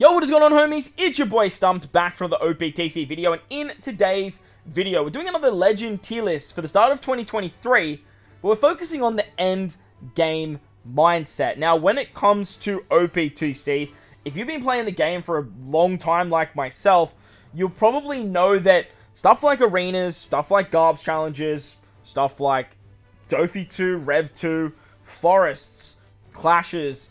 Yo, what is going on, homies? It's your boy Stumped back from the OPTC video, and in today's video, we're doing another Legend tier list for the start of 2023, but we're focusing on the end game mindset. Now, when it comes to OPTC, if you've been playing the game for a long time like myself, you'll probably know that stuff like arenas, stuff like Garbs challenges, stuff like Dofi 2, Rev 2, forests, clashes,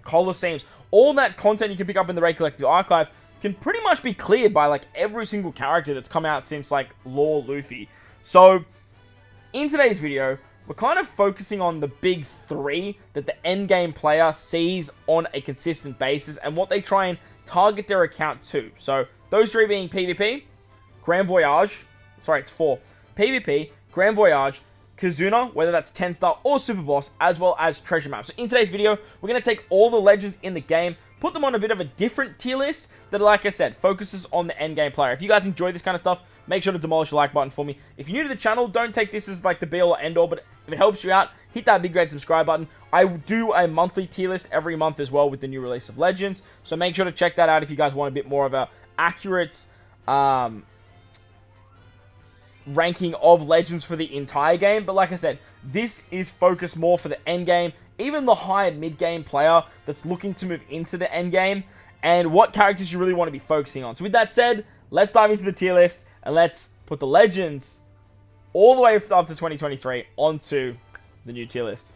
Colosseums, all that content you can pick up in the Raid Collective Archive can pretty much be cleared by like every single character that's come out since like Lore Luffy. So in today's video, we're kind of focusing on the big three that the endgame player sees on a consistent basis and what they try and target their account to. So those three being PvP, Grand Voyage, sorry, it's four, PvP, Grand Voyage, Kizuna, whether that's 10-star or Super Boss, as well as Treasure Map. So in today's video, we're going to take all the legends in the game, put them on a bit of a different tier list that, like I said, focuses on the endgame player. If you guys enjoy this kind of stuff, make sure to demolish the like button for me. If you're new to the channel, don't take this as like the be-all or end-all, but if it helps you out, hit that big red subscribe button. I do a monthly tier list every month as well with the new release of Legends, so make sure to check that out if you guys want a bit more of a accurate ranking of legends for the entire game. But like I said, this is focused more for the end game, even the high and mid game player that's looking to move into the end game, and what characters you really want to be focusing on. So with that said, let's dive into the tier list and let's put the legends all the way up to 2023 onto the new tier list.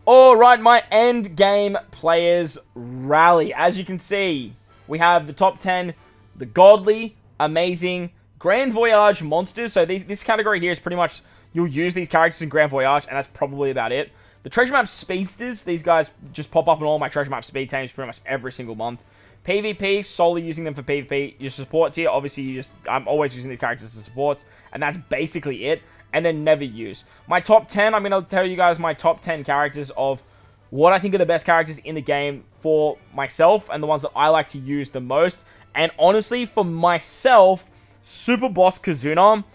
Alright, my end game players rally. As you can see, we have the top 10, the godly, amazing, Grand Voyage monsters. So this category here is pretty much, you'll use these characters in Grand Voyage, and that's probably about it. The Treasure Map Speedsters, these guys just pop up in all my Treasure Map Speed teams pretty much every single month. PvP, solely using them for PvP. Your support tier, obviously, I'm always using these characters as supports, and that's basically it. And then never use. My top 10, I'm going to tell you guys my top 10 characters of what I think are the best characters in the game for myself, and the ones that I like to use the most. And honestly, for myself, Super Boss Kizuna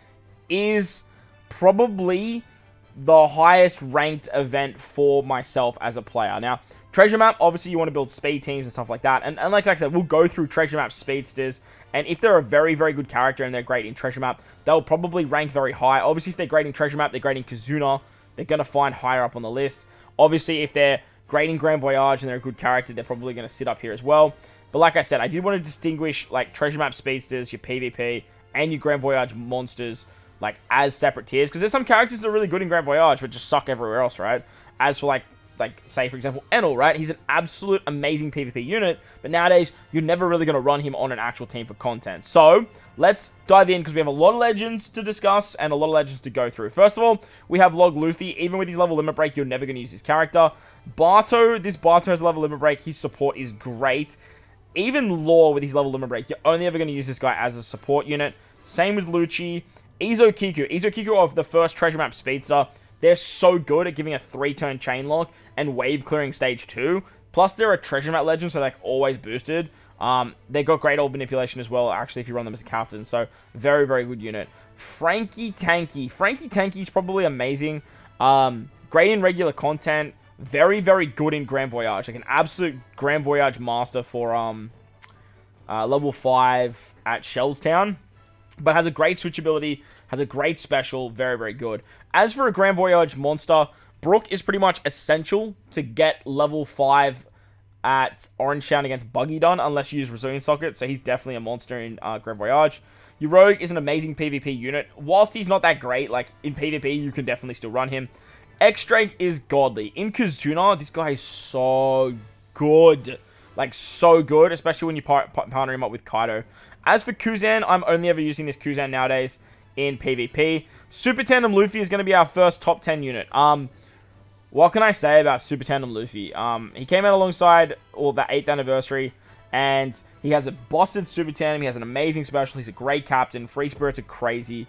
is probably the highest ranked event for myself as a player. Now, Treasure Map, obviously you want to build speed teams and stuff like that. And like I said, we'll go through Treasure Map Speedsters. And if they're a very, very good character and they're great in Treasure Map, they'll probably rank very high. Obviously, if they're great in Treasure Map, they're great in Kizuna, they're going to find higher up on the list. Obviously, if they're great in Grand Voyage and they're a good character, they're probably going to sit up here as well. But like I said, I did want to distinguish like Treasure Map Speedsters, your PvP, and your Grand Voyage monsters, like, as separate tiers, because there's some characters that are really good in Grand Voyage, but just suck everywhere else, right? As for, like, say, for example, Enel, right? He's an absolute amazing PvP unit, but nowadays, you're never really going to run him on an actual team for content. So, let's dive in, because we have a lot of legends to discuss, and a lot of legends to go through. First of all, we have Log Luffy. Even with his level limit break, you're never going to use his character. Barto, this Barto has a level limit break. His support is great. Even Lore with his level limit break, you're only ever going to use this guy as a support unit. Same with Lucci. Izo Kiku of the first Treasure Map Speedster, they're so good at giving a 3-turn chain lock and wave clearing stage 2. Plus, they're a Treasure Map legend, so they're like always boosted. They got great old manipulation as well, actually, if you run them as a captain. So, very, very good unit. Frankie Tanky is probably amazing. Great in regular content. Very, very good in Grand Voyage. Like an absolute Grand Voyage master for level 5 at Shellstown. But has a great switchability, has a great special, very, very good. As for a Grand Voyage monster, Brook is pretty much essential to get level 5 at Orange Town against Buggy done, unless you use Resilient Socket, so he's definitely a monster in Grand Voyage. Your Rogue is an amazing PvP unit. Whilst he's not that great, like, in PvP, you can definitely still run him. X-Drake is godly. In Kizuna, this guy is so good. Like, so good, especially when you partner him up with Kaido. As for Kuzan, I'm only ever using this Kuzan nowadays in PvP. Super Tandem Luffy is going to be our first top 10 unit. What can I say about Super Tandem Luffy? He came out alongside the 8th anniversary, and he has a busted Super Tandem. He has an amazing special. He's a great captain. Free Spirits are crazy.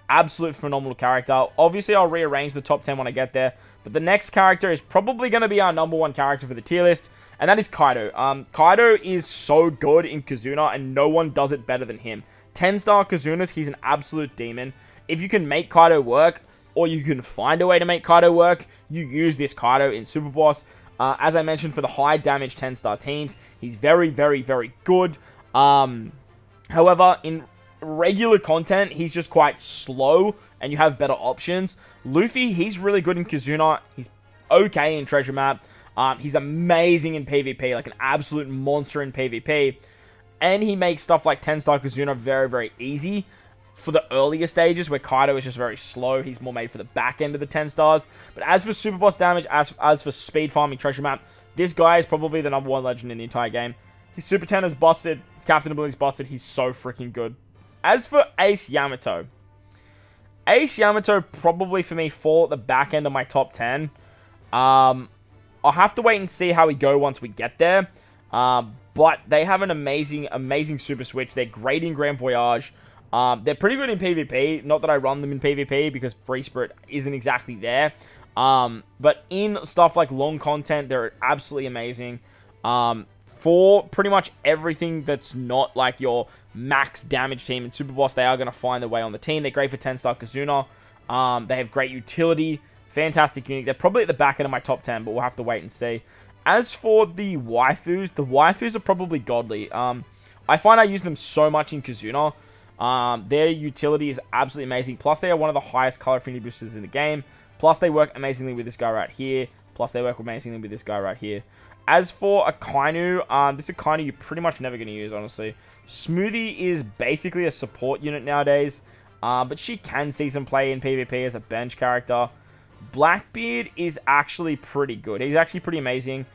Absolute phenomenal character. Obviously, I'll rearrange the top 10 when I get there, but the next character is probably going to be our number 1 character for the tier list, and that is Kaido. Kaido is so good in Kizuna, and no one does it better than him. 10-star Kizunas, he's an absolute demon. If you can make Kaido work, or you can find a way to make Kaido work, you use this Kaido in Super Boss. As I mentioned, for the high damage 10-star teams, he's very, very, very good. However, in regular content, he's just quite slow, and you have better options. Luffy, he's really good in Kizuna. He's okay in Treasure Map. He's amazing in PvP, like an absolute monster in PvP. And he makes stuff like 10-star Kizuna very, very easy for the earlier stages, where Kaido is just very slow. He's more made for the back end of the 10 stars. But as for super boss damage, as for speed farming Treasure Map, this guy is probably the #1 legend in the entire game. His Super 10 is busted. His Captain ability is busted. He's so freaking good. As for Ace Yamato probably for me fall at the back end of my top 10. I'll have to wait and see how we go once we get there. But they have an amazing, amazing super switch. They're great in Grand Voyage. They're pretty good in PvP. Not that I run them in PvP because Free Spirit isn't exactly there. But in stuff like long content, they're absolutely amazing. For pretty much everything that's not like your max damage team in Super Boss, they are going to find their way on the team. They're great for 10-star Kizuna. They have great utility. Fantastic unit. They're probably at the back end of my top 10, but we'll have to wait and see. As for the waifus are probably godly. I find I use them so much in Kizuna. Their utility is absolutely amazing. Plus, they are one of the highest color affinity boosters in the game. Plus, they work amazingly with this guy right here. Plus, they work amazingly with this guy right here. As for Akainu, this Akainu you're pretty much never going to use, honestly. Smoothie is basically a support unit nowadays. But she can see some play in PvP as a bench character. Blackbeard is actually pretty good. He's actually pretty amazing.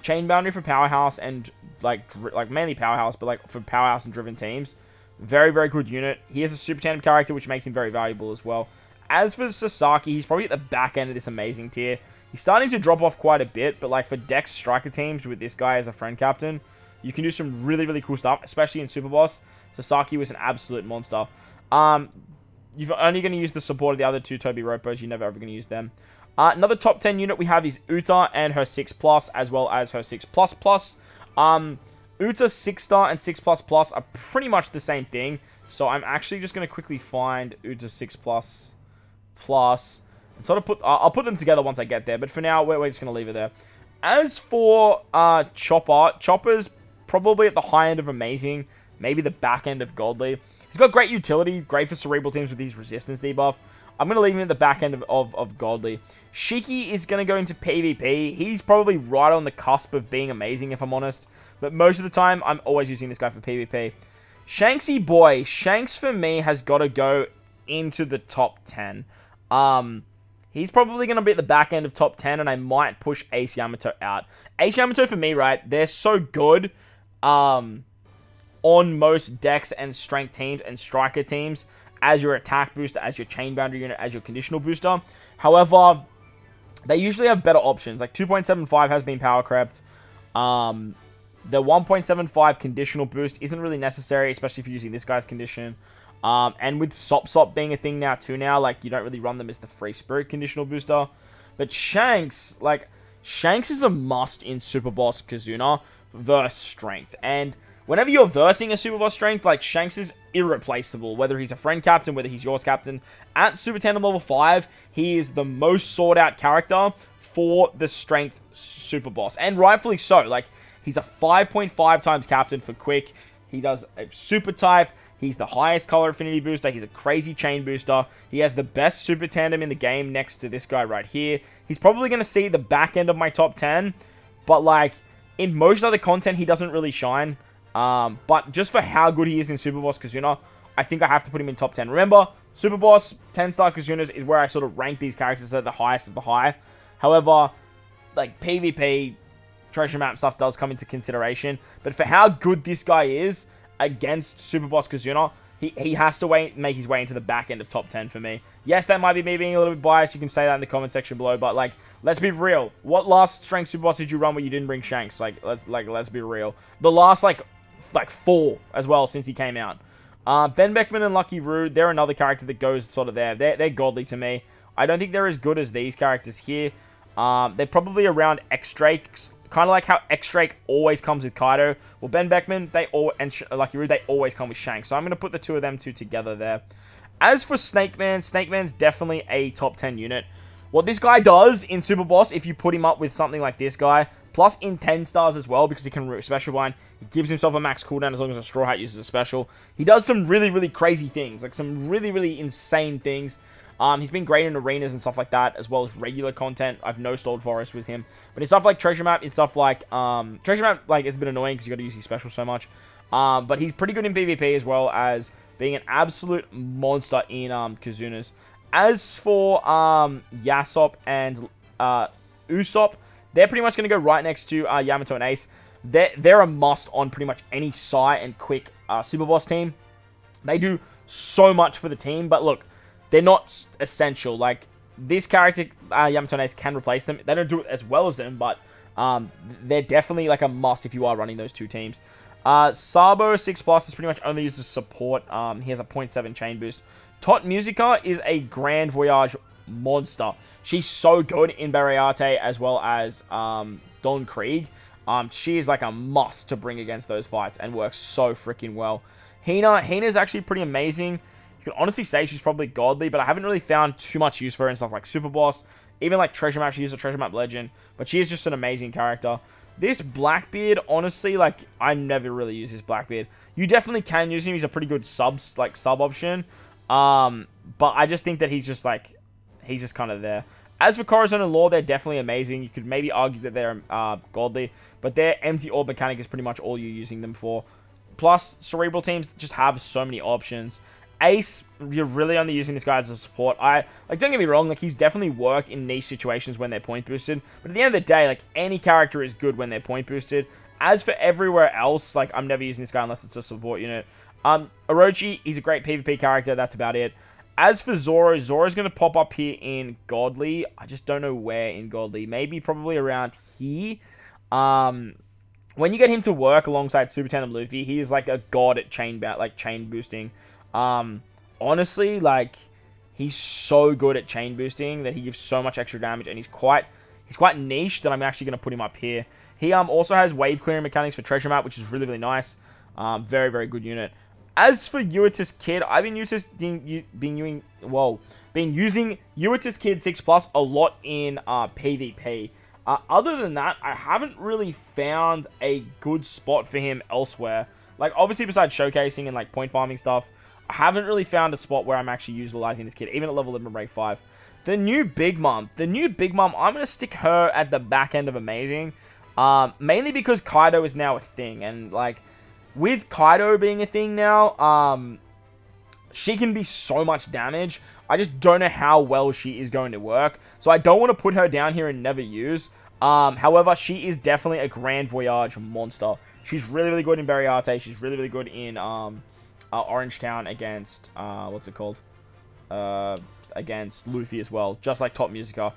Chain Boundary for Powerhouse and like mainly Powerhouse, but like for Powerhouse and driven teams. Very, very good unit. He has a super tandem character, which makes him very valuable as well. As for Sasaki, he's probably at the back end of this amazing tier. He's starting to drop off quite a bit, but like for Dex Striker teams with this guy as a friend captain, you can do some really, really cool stuff, especially in Super Boss. Sasaki was an absolute monster. You're only going to use the support of the other two Toby Ropos. You're never ever going to use them. Another top 10 unit we have is Uta and her 6+, as well as her 6++. Uta 6-star and 6++ are pretty much the same thing. So I'm actually just going to quickly find Uta 6++ and sort of I'll put them together once I get there. But for now, we're just going to leave it there. As for Chopper's probably at the high end of amazing, maybe the back end of godly. He's got great utility, great for cerebral teams with his resistance debuff. I'm going to leave him at the back end of godly. Shiki is going to go into PvP. He's probably right on the cusp of being amazing, if I'm honest. But most of the time, I'm always using this guy for PvP. Shanksy boy. Shanks, for me, has got to go into the top 10. He's probably going to be at the back end of top 10, and I might push Ace Yamato out. Ace Yamato, for me, right, they're so good on most Dex and Strength teams and Striker teams as your attack booster, as your Chain Boundary unit, as your conditional booster. However, they usually have better options. Like 2.75 has been power crept. The 1.75 conditional boost isn't really necessary, especially if you're using this guy's condition. And with Sop being a thing now too, like you don't really run them as the Free Spirit conditional booster. But Shanks is a must in Super Boss Kizuna versus Strength. And whenever you're versing a Super Boss Strength, like Shanks is irreplaceable. Whether he's a friend captain, whether he's yours captain. At Super Tandem level 5, he is the most sought out character for the Strength Super Boss. And rightfully so. Like, he's a 5.5 times captain for quick. He does a super type. He's the highest color affinity booster. He's a crazy chain booster. He has the best super tandem in the game next to this guy right here. He's probably going to see the back end of my top 10. But like, in most other content, he doesn't really shine. But just for how good he is in Super Boss Kizuna, I think I have to put him in top 10. Remember, Super Boss 10-star Kizunas is where I sort of rank these characters at the highest of the high. However, like PvP, treasure map stuff does come into consideration. But for how good this guy is against Super Boss Kizuna, he has to make his way into the back end of top 10 for me. Yes, that might be me being a little bit biased. You can say that in the comment section below. But like, let's be real. What last strength Super Boss did you run where you didn't bring Shanks? Let's be real. The last like 4 as well since he came out. Ben Beckman and Lucky Roo, they're another character that goes sort of there. They're godly to me. I don't think they're as good as these characters here. They're probably around X-Drake. Kind of like how X-Drake always comes with Kaido. Well, Ben Beckman, Lucky Roo, they always come with Shanks. So I'm going to put the two together there. As for Snake Man, Snake Man's definitely a top 10 unit. What this guy does in Super Boss, if you put him up with something like this guy, plus in 10 stars as well, because he can special bind, he gives himself a max cooldown as long as a Straw Hat uses a special. He does some really, really crazy things, like some really, really insane things. He's been great in arenas and stuff like that, as well as regular content. I've no-stalled Forest with him. But in stuff like Treasure Map, in stuff like... Treasure Map, like, it's a bit annoying because you got to use his special so much. But he's pretty good in PvP as well as being an absolute monster in Kizuna's. As for Yasop and Usopp, they're pretty much going to go right next to Yamato and Ace. They're a must on pretty much any Psy and Quick Super Boss team. They do so much for the team, but look, they're not essential. Like, this character, Yamato and Ace, can replace them. They don't do it as well as them, but they're definitely like a must if you are running those two teams. Sabo 6+ is pretty much only used as support. He has a 0.7 chain boost. Tot Musica is a Grand Voyage monster. She's so good in Bariate as well as Don Krieg. She is like a must to bring against those fights and works so freaking well. Hina is actually pretty amazing. You can honestly say she's probably godly, but I haven't really found too much use for her in stuff like Super Boss. Even like Treasure Map, she is a Treasure Map legend, but she is just an amazing character. This Blackbeard, honestly, like, I never really use this Blackbeard. You definitely can use him. He's a pretty good sub option. But I just think that he's just kind of there. As for Corazon and Law, they're definitely amazing. You could maybe argue that they're godly, but their empty orb mechanic is pretty much all you're using them for. Plus, Cerebral teams just have so many options. Ace, you're really only using this guy as a support. Don't get me wrong, like, he's definitely worked in niche situations when they're point boosted, but at the end of the day, like, any character is good when they're point boosted. As for everywhere else, like, I'm never using this guy unless it's a support unit. Orochi, he's a great PvP character, that's about it. As for Zoro, Zoro's going to pop up here in Godly. I just don't know where in Godly. Maybe probably around here. When you get him to work alongside Super Tandem Luffy, he is like a god at chain boosting. Honestly, like, he's so good at chain boosting that he gives so much extra damage, and he's quite niche that I'm actually going to put him up here. He also has wave clearing mechanics for Treasure Map, which is really, really nice. Very, very good unit. As for Uatis Kid, I've been using Uatis Kid 6+ a lot in PvP. Other than that, I haven't really found a good spot for him elsewhere. Like, obviously, besides showcasing and, like, point farming stuff, I haven't really found a spot where I'm actually utilizing this kid, even at level 11 break 5. The new Big Mom, I'm going to stick her at the back end of Amazing. Mainly because Kaido is now a thing, and, like, with Kaido being a thing now, she can be so much damage. I just don't know how well she is going to work, so I don't want to put her down here and never use. However, she is definitely a Grand Voyage monster. She's really, really good in Bariate. She's really, really good in Orange Town against against Luffy as well. Just like Top Musica.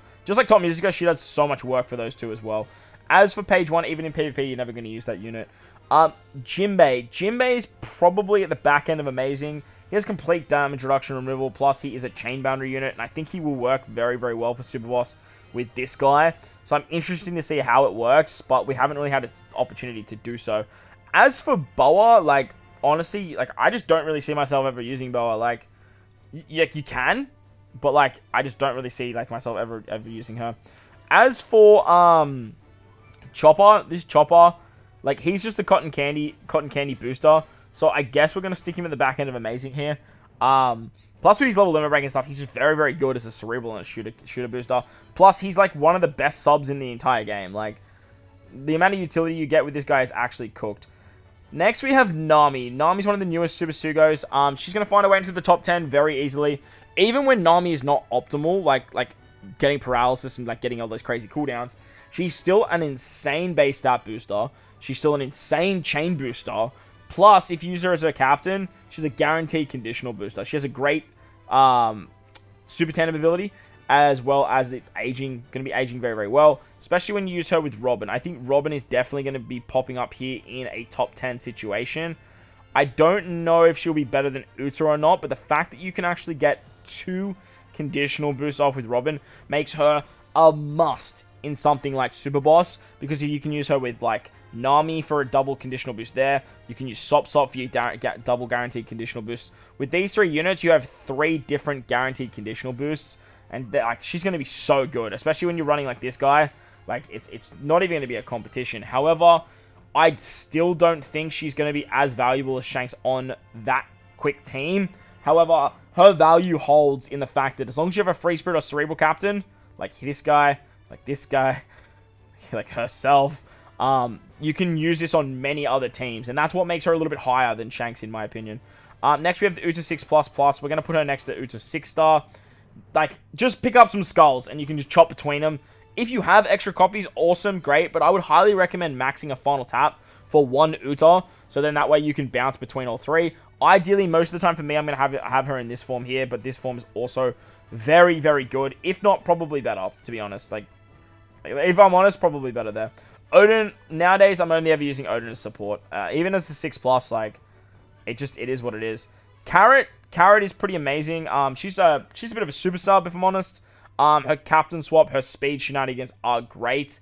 She does so much work for those two as well. As for page 1, even in PvP, you're never going to use that unit. Jinbei is probably at the back end of Amazing. He has complete damage reduction removal, plus he is a chain boundary unit, and I think he will work very, very well for Super Boss with this guy. So I'm interested to see how it works, but we haven't really had an opportunity to do so. As for Boa, like, honestly, like, I just don't really see myself ever using Boa. Like, you can, but, like, I just don't really see, like, myself ever using her. As for Chopper, this Chopper, like, he's just a cotton candy booster. So I guess we're going to stick him at the back end of Amazing here. Plus with his level limit break and stuff, he's just very, very good as a Cerebral and a shooter booster. Plus, he's like one of the best subs in the entire game. Like, the amount of utility you get with this guy is actually cooked. Next, we have Nami. Nami's one of the newest Super Sugos. She's going to find her way into the top 10 very easily. Even when Nami is not optimal, like getting paralysis and like getting all those crazy cooldowns, she's still an insane base stat booster. She's still an insane chain booster. Plus, if you use her as her captain, she's a guaranteed conditional booster. She has a great Super Tandem ability, as well as it going to be aging very, very well, especially when you use her with Robin. I think Robin is definitely going to be popping up here in a top 10 situation. I don't know if she'll be better than Uta or not, but the fact that you can actually get 2 conditional boosts off with Robin makes her a must in something like Super Boss, because you can use her with, like, Nami for a double conditional boost there. You can use Sop for your double guaranteed conditional boosts. With these 3 units, you have 3 different guaranteed conditional boosts, And like, she's going to be so good, especially when you're running like this guy. Like, it's not even going to be a competition. However, I still don't think she's going to be as valuable as Shanks on that quick team. However, her value holds in the fact that as long as you have a Free Spirit or Cerebral Captain, like this guy, like herself, you can use this on many other teams. And that's what makes her a little bit higher than Shanks, in my opinion. Next, we have the Uta 6++. We're going to put her next to Uta 6-star. Like, just pick up some skulls and you can just chop between them. If you have extra copies, awesome, great. But I would highly recommend maxing a final tap for one Uta. So then that way you can bounce between all three. Ideally, most of the time for me, I'm going to have her in this form here. But this form is also very, very good. If not, probably better, to be honest. Like, if I'm honest, probably better there. Odin, nowadays, I'm only ever using Odin as support. Even as a 6+, like, it is what it is. Carrot is pretty amazing. She's a bit of a super sub, if I'm honest. Her captain swap, her speed shenanigans are great.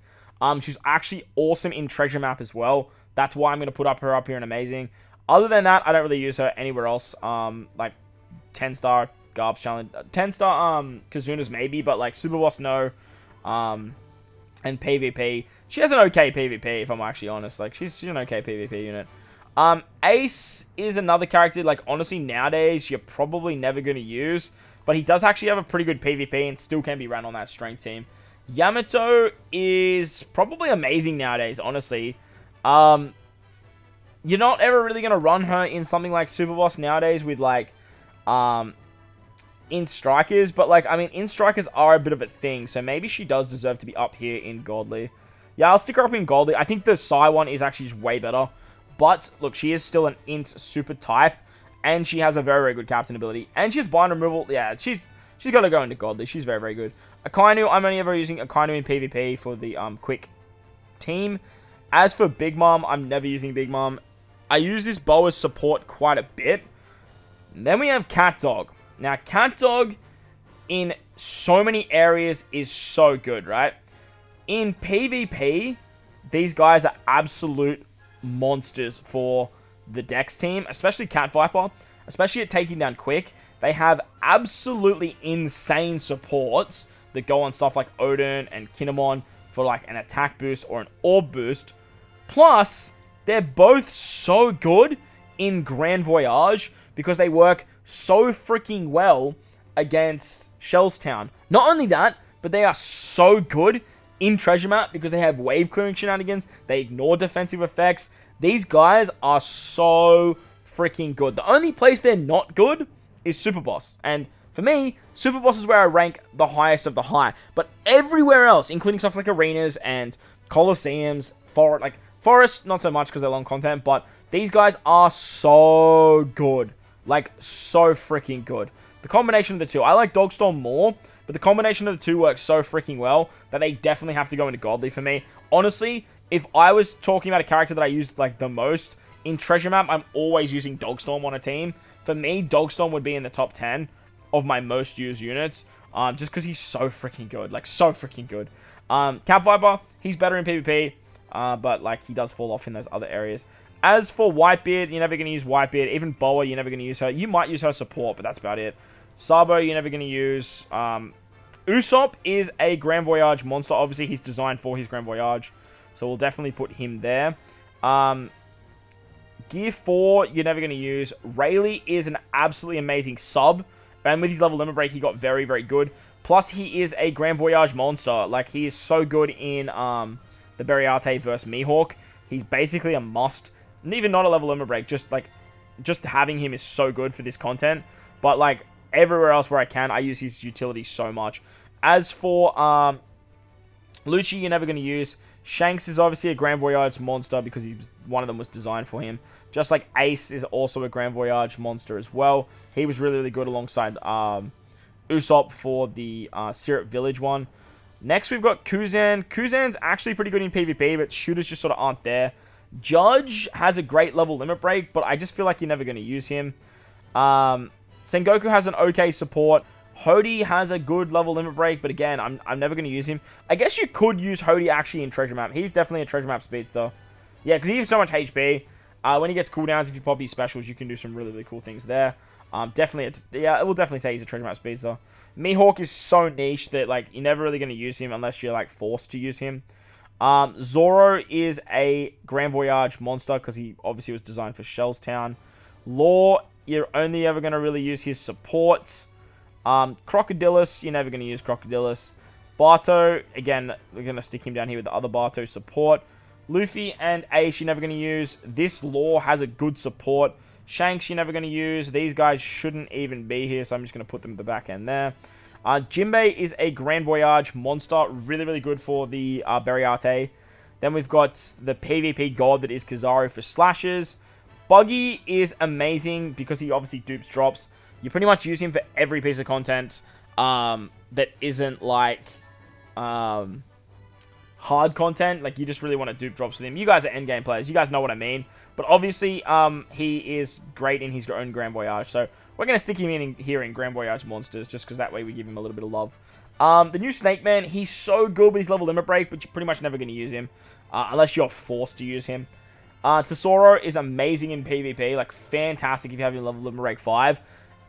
She's actually awesome in treasure map as well. That's why I'm going to put her up here in amazing. Other than that, I don't really use her anywhere else. Like 10-star Garbs challenge, 10-star Kizuna's maybe, but like Super Boss no. And PvP, she has an okay PvP, if I'm actually honest. Like she's an okay PvP unit. Ace is another character, like, honestly, nowadays, you're probably never going to use. But he does actually have a pretty good PvP and still can be ran on that strength team. Yamato is probably amazing nowadays, honestly. You're not ever really going to run her in something like Super Boss nowadays with, like, in Strikers. But, like, I mean, in Strikers are a bit of a thing. So maybe she does deserve to be up here in Godly. Yeah, I'll stick her up in Godly. I think the Psy one is actually just way better. But, look, she is still an int super type. And she has a very, very good captain ability. And she has bind removal. Yeah, she's got to go into Godly. She's very, very good. Akainu, I'm only ever using Akainu in PvP for the quick team. As for Big Mom, I'm never using Big Mom. I use this bow as support quite a bit. And then we have Cat Dog. Now, Cat Dog in so many areas is so good, right? In PvP, these guys are absolute monsters for the Dex team, especially Cat Viper, especially at taking down quick. They have absolutely insane supports that go on stuff like Odin and Kinemon for like an attack boost or an orb boost. Plus, they're both so good in Grand Voyage because they work so freaking well against Shellstown. Not only that, but they are so good in Treasure Map because they have wave clearing shenanigans. They ignore defensive effects. These guys are so freaking good. The only place they're not good is Super Boss. And for me, Super Boss is where I rank the highest of the high. But everywhere else, including stuff like arenas and Colosseums, Forest, not so much because they're long content, but these guys are so good. Like, so freaking good. The combination of the two. I like Dogstorm more, but the combination of the two works so freaking well that they definitely have to go into Godly for me. Honestly, if I was talking about a character that I used, like, the most in Treasure Map, I'm always using Dogstorm on a team. For me, Dogstorm would be in the top 10 of my most used units, just because he's so freaking good. Like, so freaking good. Cat Viper, he's better in PvP, but, like, he does fall off in those other areas. As for Whitebeard, you're never going to use Whitebeard. Even Boa, you're never going to use her. You might use her support, but that's about it. Sabo, you're never going to use. Usopp is a Grand Voyage monster. Obviously, he's designed for his Grand Voyage. So we'll definitely put him there. Gear 4, you're never going to use. Rayleigh is an absolutely amazing sub. And with his level limit break, he got very, very good. Plus, he is a Grand Voyage monster. Like, he is so good in the Beriate versus Mihawk. He's basically a must. And even not a level limit break. Just having him is so good for this content. But, like, everywhere else where I can, I use his utility so much. As for Lucci, you're never going to use. Shanks is obviously a Grand Voyage monster because one of them was designed for him. Just like Ace is also a Grand Voyage monster as well. He was really, really good alongside Usopp for the Syrup Village one. Next, we've got Kuzan. Kuzan's actually pretty good in PvP, but shooters just sort of aren't there. Judge has a great level limit break, but I just feel like you're never going to use him. Sengoku has an okay support. Hody has a good level limit break, but again, I'm never going to use him. I guess you could use Hody actually in Treasure Map. He's definitely a Treasure Map speedster. Yeah, because he has so much HP. When he gets cooldowns, if you pop these specials, you can do some really, really cool things there. Definitely, yeah, it will definitely say he's a treasure map speedster. Mihawk is so niche that, like, you're never really going to use him unless you're, like, forced to use him. Zoro is a Grand Voyage monster because he obviously was designed for Shellstown. Law, you're only ever going to really use his supports. Crocodilus, you're never going to use Crocodilus. Barto, again, we're going to stick him down here with the other Barto support. Luffy and Ace, you're never going to use. This Law has a good support. Shanks, you're never going to use. These guys shouldn't even be here, so I'm just going to put them at the back end there. Jinbei is a Grand Voyage monster. Really, really good for the Beriate. Then we've got the PvP god that is Kizaru for slashes. Buggy is amazing because he obviously dupes drops. You pretty much use him for every piece of content that isn't like hard content. Like, you just really want to dupe drops with him. You guys are endgame players. You guys know what I mean. But obviously, he is great in his own Grand Voyage. So we're going to stick him in here in Grand Voyage monsters just because that way we give him a little bit of love. The new Snake Man, he's so good with his level limit break, but you're pretty much never going to use him unless you're forced to use him. Tesoro is amazing in PvP, like fantastic if you have your level limit break 5.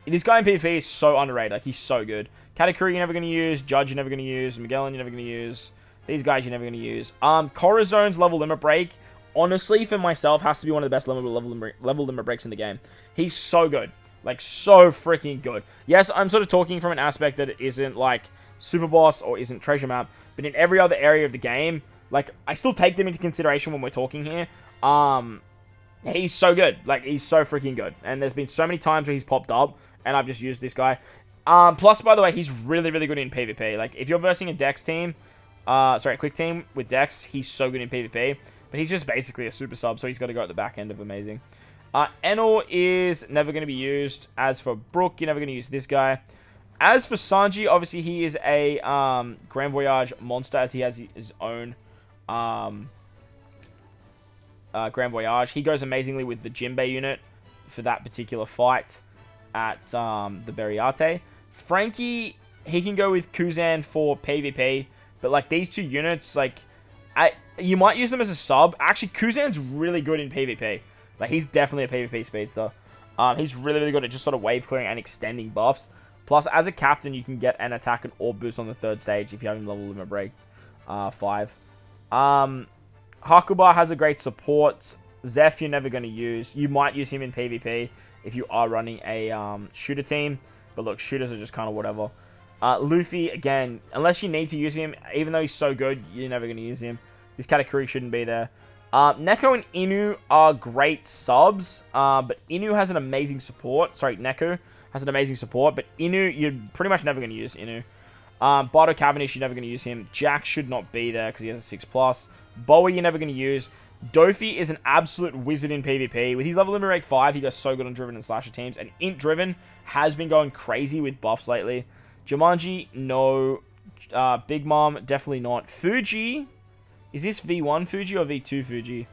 This guy in PvP is so underrated, like he's so good. Katakuri you're never going to use, Judge you're never going to use, Magellan you're never going to use, these guys you're never going to use. Corazone's level limit break, honestly for myself, has to be one of the best level limit breaks in the game. He's so good. Like, so freaking good. Yes, I'm sort of talking from an aspect that isn't, like, Super Boss or isn't Treasure Map, but in every other area of the game, like, I still take them into consideration when we're talking here. He's so good. Like, he's so freaking good. And there's been so many times where he's popped up, and I've just used this guy. Plus, by the way, he's really, really good in PvP. Like, if you're versing a Dex team, a quick team with Dex, he's so good in PvP. But he's just basically a super sub, so he's got to go at the back end of amazing. Enel is never going to be used. As for Brook, you're never going to use this guy. As for Sanji, obviously he is a Grand Voyage monster, as he has his own Grand Voyage. He goes amazingly with the Jinbei unit for that particular fight at the Beriate. Frankie, he can go with Kuzan for PvP, but like these two units, like you might use them as a sub. Actually, Kuzan's really good in PvP. Like, he's definitely a PvP speedster. He's really, really good at just sort of wave clearing and extending buffs. Plus, as a captain, you can get an attack and orb boost on the 3rd stage if you have him level limit break 5. Hakuba has a great support. Zeph, you're never going to use. You might use him in PvP if you are running a shooter team. But look, shooters are just kind of whatever. Luffy, again, unless you need to use him, even though he's so good, you're never going to use him. This Katakuri shouldn't be there. Neko and Inu are great subs, but Inu has an amazing support. Sorry, Neko has an amazing support, but Inu, you're pretty much never going to use Inu. Bardo Cavendish, you're never going to use him. Jack should not be there because he has a 6+. Bowie, you're never going to use. Dofi is an absolute wizard in PvP. With his level limit break 5, he goes so good on Driven and Slasher teams, and Int Driven has been going crazy with buffs lately. Jumanji, no. Big Mom, definitely not. Fuji... Is this V1 Fuji or V2 Fuji?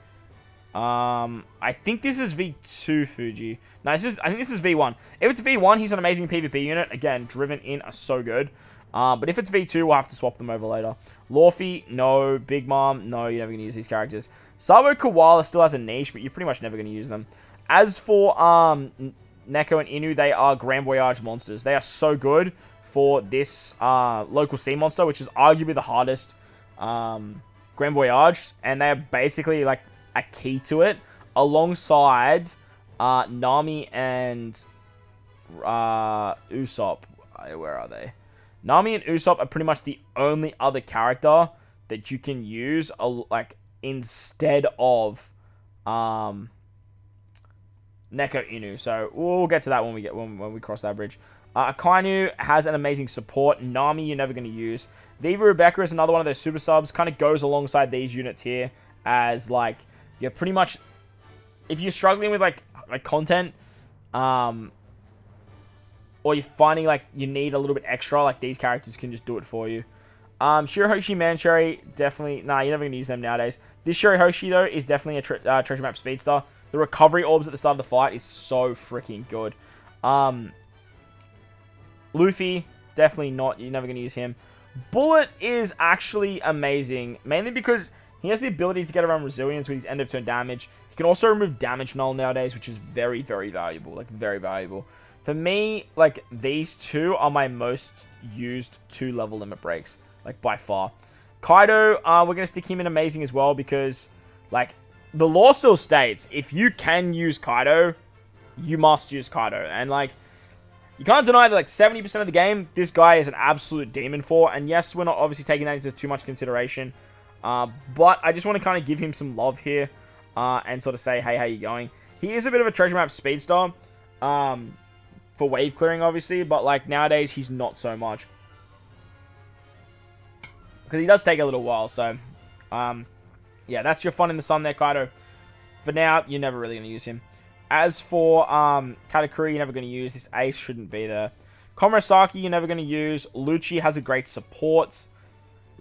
I think this is V2 Fuji. No, I think this is V1. If it's V1, he's an amazing PvP unit. Again, Driven in are so good. But if it's V2, we'll have to swap them over later. Lorfi, no. Big Mom, no. You're never going to use these characters. Sabo Koala still has a niche, but you're pretty much never going to use them. As for Neko and Inu, they are Grand Voyage monsters. They are so good for this local sea monster, which is arguably the hardest Grand Voyage, and they are basically like a key to it, alongside Nami and Usopp. Where are they? Nami and Usopp are pretty much the only other character that you can use like instead of Neko Inu. So we'll get to that when we cross that bridge. Akainu has an amazing support. Nami you're never going to use. Viva Rebecca is another one of those super subs. Kind of goes alongside these units here as like you're pretty much, if you're struggling with like content, or you're finding like you need a little bit extra, like these characters can just do it for you. Shirahoshi Mancherry, definitely, nah, you're never going to use them nowadays. This Shirahoshi though is definitely a treasure map speedster. The recovery orbs at the start of the fight is so freaking good. Luffy, definitely not. You're never going to use him. Bullet is actually amazing, mainly because he has the ability to get around resilience with his end of turn damage. He can also remove damage null nowadays, which is very, very valuable. Like, very valuable. For me, like, these two are my most used 2-level limit breaks. Like, by far. Kaido, we're going to stick him in Amazing as well because, like, the law still states, if you can use Kaido, you must use Kaido. And, like, you can't deny that, like, 70% of the game, this guy is an absolute demon for. And yes, we're not obviously taking that into too much consideration. But I just want to kind of give him some love here. And sort of say, hey, how you going? He is a bit of a treasure map speedster. For wave clearing, obviously. But, like, nowadays, he's not so much. Because he does take a little while, so... yeah, that's your fun in the sun there, Kaido. For now, you're never really going to use him. As for Katakuri, you're never going to use. This ace shouldn't be there. Komurasaki, you're never going to use. Lucci has a great support.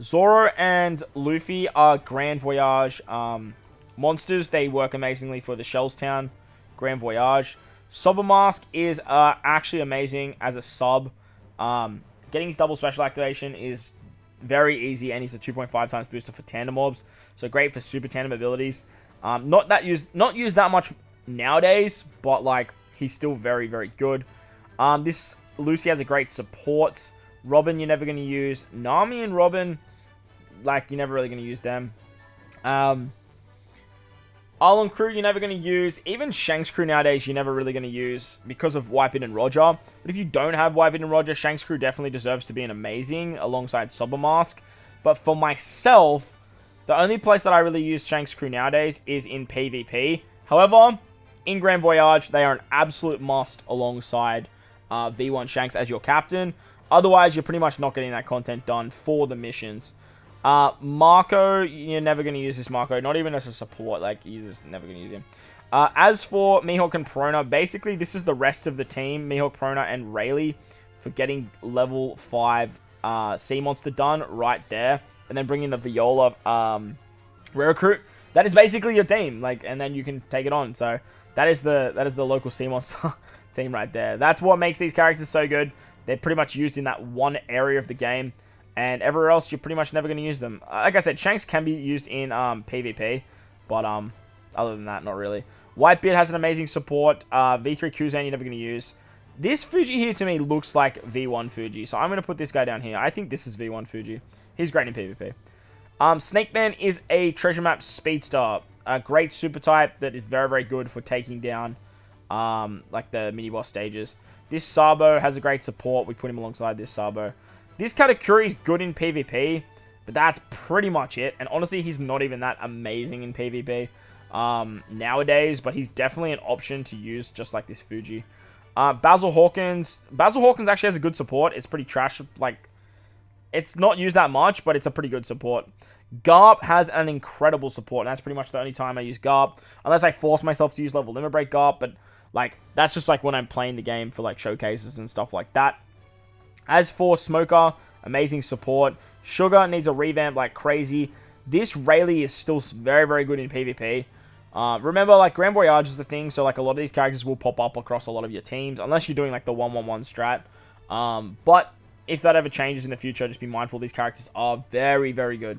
Zoro and Luffy are Grand Voyage monsters. They work amazingly for the Shells Town. Grand Voyage. Sobermask is actually amazing as a sub. Getting his double special activation is very easy, and he's a 2.5 times booster for tandem orbs. So great for super tandem abilities. Not used that much nowadays, but like he's still very, very good. This Lucy has a great support. Robin, you're never going to use. Nami and Robin, like, you're never really going to use them. Arlong crew, you're never going to use. Even Shanks crew nowadays, you're never really going to use because of Wipeout and Roger. But if you don't have Wipeout and Roger, Shanks crew definitely deserves to be an amazing alongside Sobermask. But for myself, the only place that I really use Shanks crew nowadays is in PvP. However, in Grand Voyage, they are an absolute must alongside V1 Shanks as your captain. Otherwise, you're pretty much not getting that content done for the missions. Marco, you're never going to use this Marco, not even as a support, like, you're just never going to use him. As for Mihawk and Prona, basically, this is the rest of the team, Mihawk, Prona, and Rayleigh, for getting level 5 Sea Monster done right there, and then bringing the Viola Rare Recruit. That is basically your team, like, and then you can take it on, so that is the local Sea Monster team right there. That's what makes these characters so good. They're pretty much used in that one area of the game. And everywhere else, you're pretty much never going to use them. Like I said, Shanks can be used in PvP. But other than that, not really. Whitebeard has an amazing support. V3 Kuzan, you're never going to use. This Fuji here, to me, looks like V1 Fuji. So I'm going to put this guy down here. I think this is V1 Fuji. He's great in PvP. Snakeman is a treasure map speedster. A great super type that is very, very good for taking down like the mini-boss stages. This Sabo has a great support. We put him alongside this Sabo. This Katakuri is good in PvP, but that's pretty much it. And honestly, he's not even that amazing in PvP nowadays, but he's definitely an option to use just like this Fuji. Basil Hawkins. Basil Hawkins actually has a good support. It's pretty trash. Like, it's not used that much, but it's a pretty good support. Garp has an incredible support, and that's pretty much the only time I use Garp. Unless I force myself to use level limit break Garp, but like, that's just like when I'm playing the game for like showcases and stuff like that. As for Smoker, amazing support. Sugar needs a revamp like crazy. This Rayleigh is still very, very good in PvP. Remember, like, Grand Voyage is the thing, so like a lot of these characters will pop up across a lot of your teams, unless you're doing like the 1-1-1 strat. But if that ever changes in the future, just be mindful these characters are very, very good.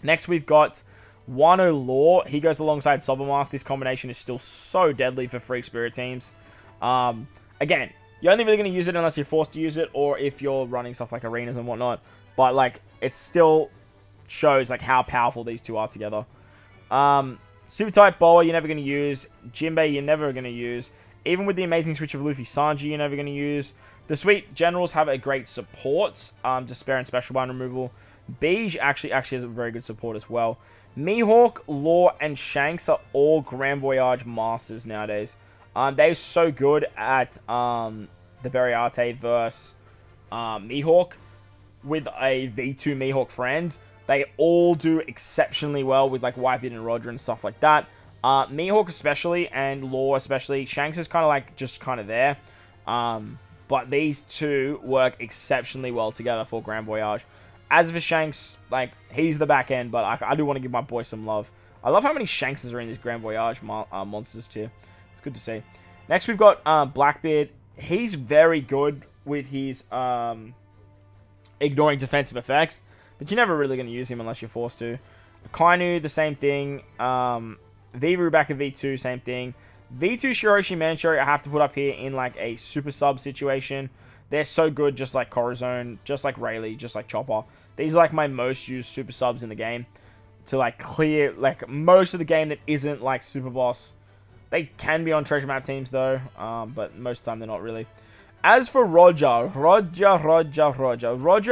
Next, we've got Wano Law. He goes alongside Sobermask. This combination is still so deadly for Free Spirit teams. Again, you're only really going to use it unless you're forced to use it, or if you're running stuff like arenas and whatnot. But, like, it still shows, like, how powerful these two are together. Super type Boa, you're never going to use. Jinbei, you're never going to use. Even with the amazing switch of Luffy Sanji, you're never going to use. The Sweet Generals have a great support. Despair and Special Bind removal. Beige actually has a very good support as well. Mihawk, Law, and Shanks are all Grand Voyage masters nowadays. They're so good at the Beriate versus Mihawk with a V2 Mihawk friend. They all do exceptionally well with like Whitebeard and Roger and stuff like that. Mihawk especially and Law especially. Shanks is kind of like just kind of there. But these two work exceptionally well together for Grand Voyage. As for Shanks, like, he's the back end, but I do want to give my boy some love. I love how many Shankses are in this Grand Voyage monsters too. It's good to see. Next, we've got Blackbeard. He's very good with his ignoring defensive effects, but you're never really going to use him unless you're forced to. Kainu, the same thing. V Rubaka V2, same thing. V2 Shiroshi Manchuri I have to put up here in like a super sub situation. They're so good, just like Corazon, just like Rayleigh, just like Chopper. These are like my most used super subs in the game to like clear like most of the game that isn't like Super Boss. They can be on treasure map teams though, but most of the time they're not really. As for Roger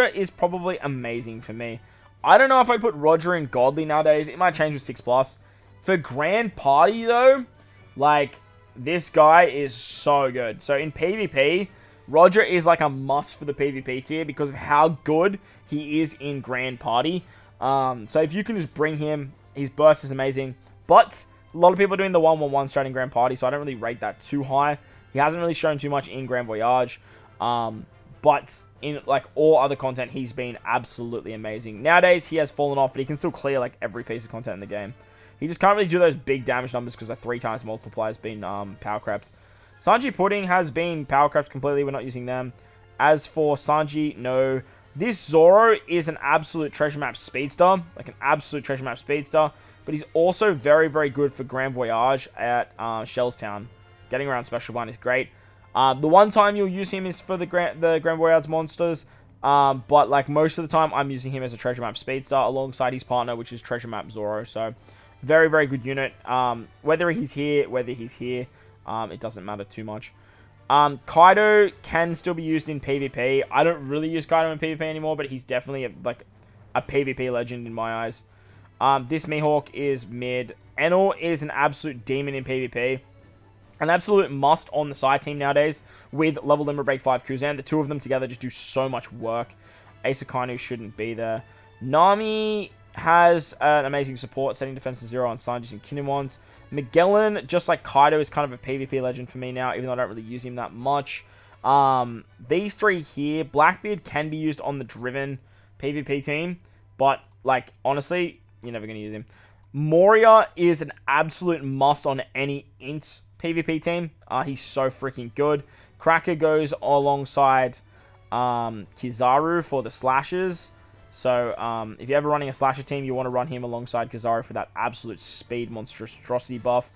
is probably amazing for me. I don't know if I put Roger in Godly nowadays. It might change with 6+. For Grand Party though, like this guy is so good. So in PvP, Roger is like a must for the PvP tier because of how good he is in Grand Party. So if you can just bring him, his burst is amazing. But a lot of people are doing the 1-1-1 strat in Grand Party, so I don't really rate that too high. He hasn't really shown too much in Grand Voyage. But in like all other content, he's been absolutely amazing. Nowadays, he has fallen off, but he can still clear like every piece of content in the game. He just can't really do those big damage numbers because the 3 times multiplier has been power crept. Sanji Pudding has been power crept completely. We're not using them. As for Sanji, no. This Zoro is an absolute treasure map speedster. Like an absolute treasure map speedster. But he's also very, very good for Grand Voyage at Shellstown. Getting around Special Blind is great. The one time you'll use him is for the Grand Voyage monsters. But like most of the time, I'm using him as a treasure map speedster alongside his partner, which is treasure map Zoro. So very, very good unit. Whether he's here, it doesn't matter too much. Kaido can still be used in PvP. I don't really use Kaido in PvP anymore, but he's definitely a PvP legend in my eyes. This Mihawk is mid. Enel is an absolute demon in PvP. An absolute must on the side team nowadays with level limit break 5 Kuzan. The two of them together just do so much work. Asakanu shouldn't be there. Nami has an amazing support, setting defense to 0 on Sanji's and Kinemon's. Magellan, just like Kaido, is kind of a PvP legend for me now, even though I don't really use him that much. These 3 here, Blackbeard can be used on the Driven PvP team, but, like, honestly, you're never going to use him. Moria is an absolute must on any int PvP team. He's so freaking good. Cracker goes alongside Kizaru for the slashes. So, if you're ever running a slasher team, you want to run him alongside Kizaru for that absolute speed monstrosity buff.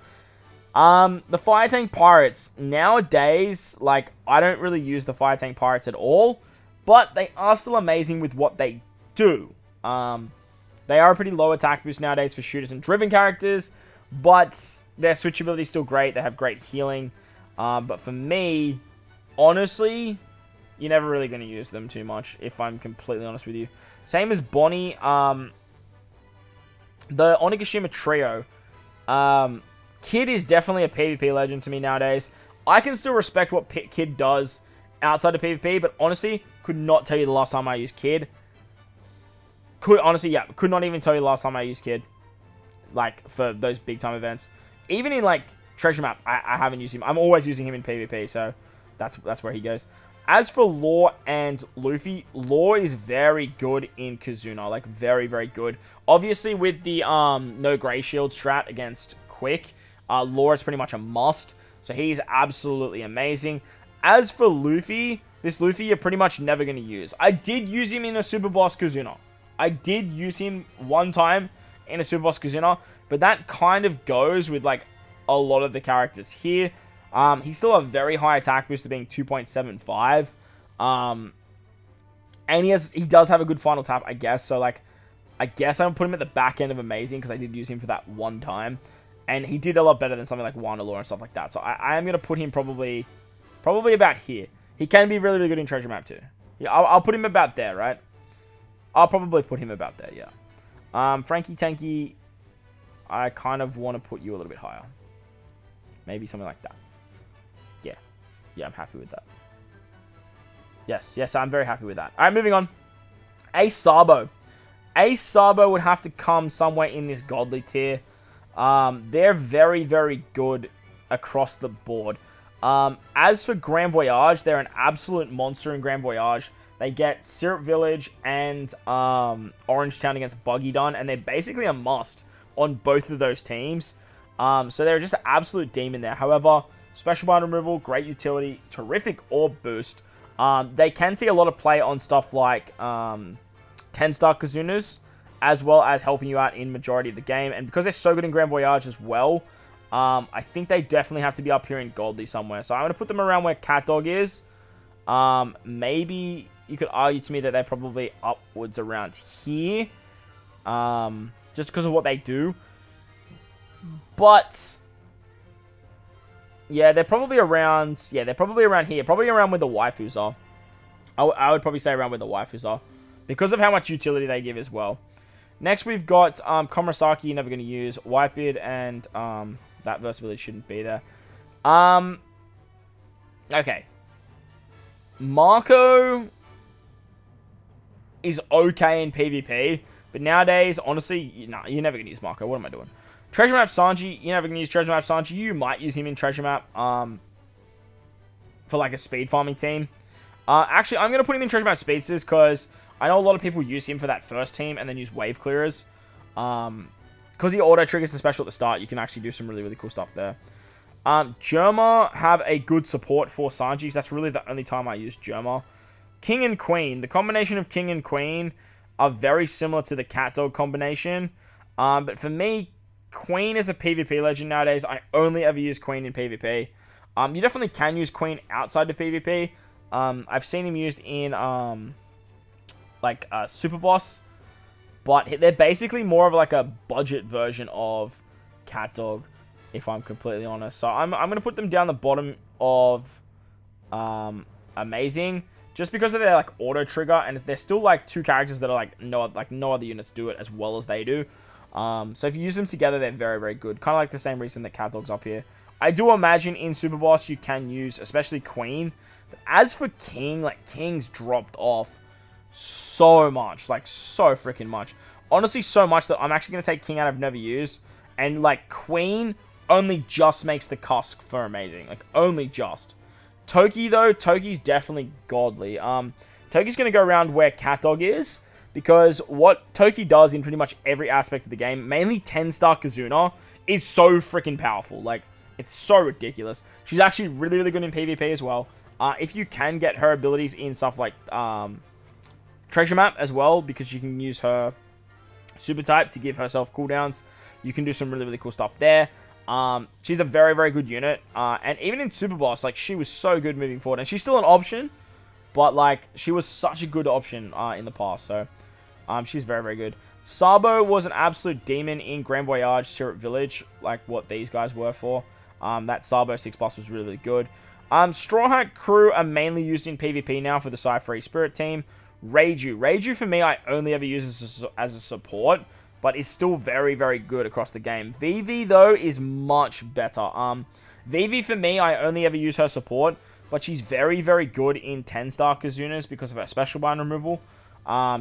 The Fire Tank Pirates. Nowadays, like, I don't really use the Fire Tank Pirates at all, but they are still amazing with what they do. They are a pretty low attack boost nowadays for shooters and driven characters, but their switchability is still great. They have great healing. But for me, honestly, you're never really going to use them too much, if I'm completely honest with you. Same as Bonnie. The Onigashima Trio. Kid is definitely a PvP legend to me nowadays. I can still respect what Kid does outside of PvP, but honestly, could not tell you the last time I used Kid. Could not even tell you the last time I used Kid. Like, for those big time events. Even in, like, Treasure Map, I haven't used him. I'm always using him in PvP, so that's where he goes. As for Law and Luffy, Law is very good in Kizuna. Like, very, very good. Obviously, with the no Grey Shield strat against Quick, Law is pretty much a must. So he's absolutely amazing. As for Luffy, this Luffy you're pretty much never going to use. I did use him in a Super Boss Kizuna. I did use him one time in a Super Boss Kizuna, but that kind of goes with, like, a lot of the characters here. He's still a very high attack boost of being 2.75. And he does have a good final tap, I guess. So, like, I guess I'm putting him at the back end of amazing because I did use him for that one time. And he did a lot better than something like Wanderlore and stuff like that. So I am going to put him probably about here. He can be really, really good in Treasure Map too. Yeah, I'll put him about there, right? I'll probably put him about there, yeah. Frankie Tanky, I kind of want to put you a little bit higher. Maybe something like that. Yeah, I'm happy with that. Yes, I'm very happy with that. All right, moving on. Ace Sabo. Ace Sabo would have to come somewhere in this godly tier. They're very, very good across the board. As for Grand Voyage, they're an absolute monster in Grand Voyage. They get Syrup Village and Orange Town against Buggy done, and they're basically a must on both of those teams. So they're just an absolute demon there. However, Special Bind Removal, great utility, terrific Orb Boost. They can see a lot of play on stuff like 10-star Kizunas as well as helping you out in majority of the game. And because they're so good in Grand Voyage as well, I think they definitely have to be up here in Godly somewhere. So I'm going to put them around where CatDog is. Maybe you could argue to me that they're probably upwards around here. Just because of what they do. But yeah, they're probably around. Yeah, they're probably around here. Probably around where the waifus are. I would probably say around where the waifus are, because of how much utility they give as well. Next, we've got Komurasaki. You're never going to use Whitebeard, and that verse really shouldn't be there. Okay. Marco is okay in PvP, but nowadays, honestly, nah, you're never going to use Marco. What am I doing? Treasure Map Sanji, you're never going to use Treasure Map Sanji. You might use him in Treasure Map for like a speed farming team. Actually, I'm going to put him in Treasure Map Speedsters because I know a lot of people use him for that first team and then use Wave Clearers. Because he auto triggers the special at the start, you can actually do some really, really cool stuff there. Germa have a good support for Sanji. That's really the only time I use Germa. King and Queen. The combination of King and Queen are very similar to the CatDog combination. But for me, Queen is a PvP legend nowadays. I only ever use Queen in PvP. You definitely can use Queen outside of PvP. I've seen him used in Super Boss, but they're basically more of like a budget version of CatDog, if I'm completely honest. So I'm gonna put them down the bottom of Amazing, just because of their like auto trigger, and they're still like two characters that are like no other units do it as well as they do. So if you use them together, they're very, very good. Kind of like the same reason that CatDog's up here. I do imagine in Super Boss you can use, especially Queen. But as for King, like, King's dropped off so much. Like, so freaking much. Honestly, so much that I'm actually going to take King out of never use. And, like, Queen only just makes the cusp for Amazing. Like, only just. Toki, though, Toki's definitely godly. Toki's going to go around where CatDog is. Because what Toki does in pretty much every aspect of the game, mainly 10-star Kizuna, is so freaking powerful. Like, it's so ridiculous. She's actually really, really good in PvP as well. If you can get her abilities in stuff like Treasure Map as well, because you can use her Super Type to give herself cooldowns, you can do some really, really cool stuff there. She's a very, very good unit. And even in Super Boss, like, she was so good moving forward. And she's still an option, but, like, she was such a good option in the past. So, she's very, very good. Sabo was an absolute demon in Grand Voyage, Syrup Village, like what these guys were for. That Sabo 6+ was really, really good. Straw Hat crew are mainly used in PvP now for the Sci-Free Spirit team. Reiju for me, I only ever use as a support, but is still very, very good across the game. Vivi, though, is much better. Vivi, for me, I only ever use her support, but she's very, very good in 10-star Kizunas because of her special bind removal.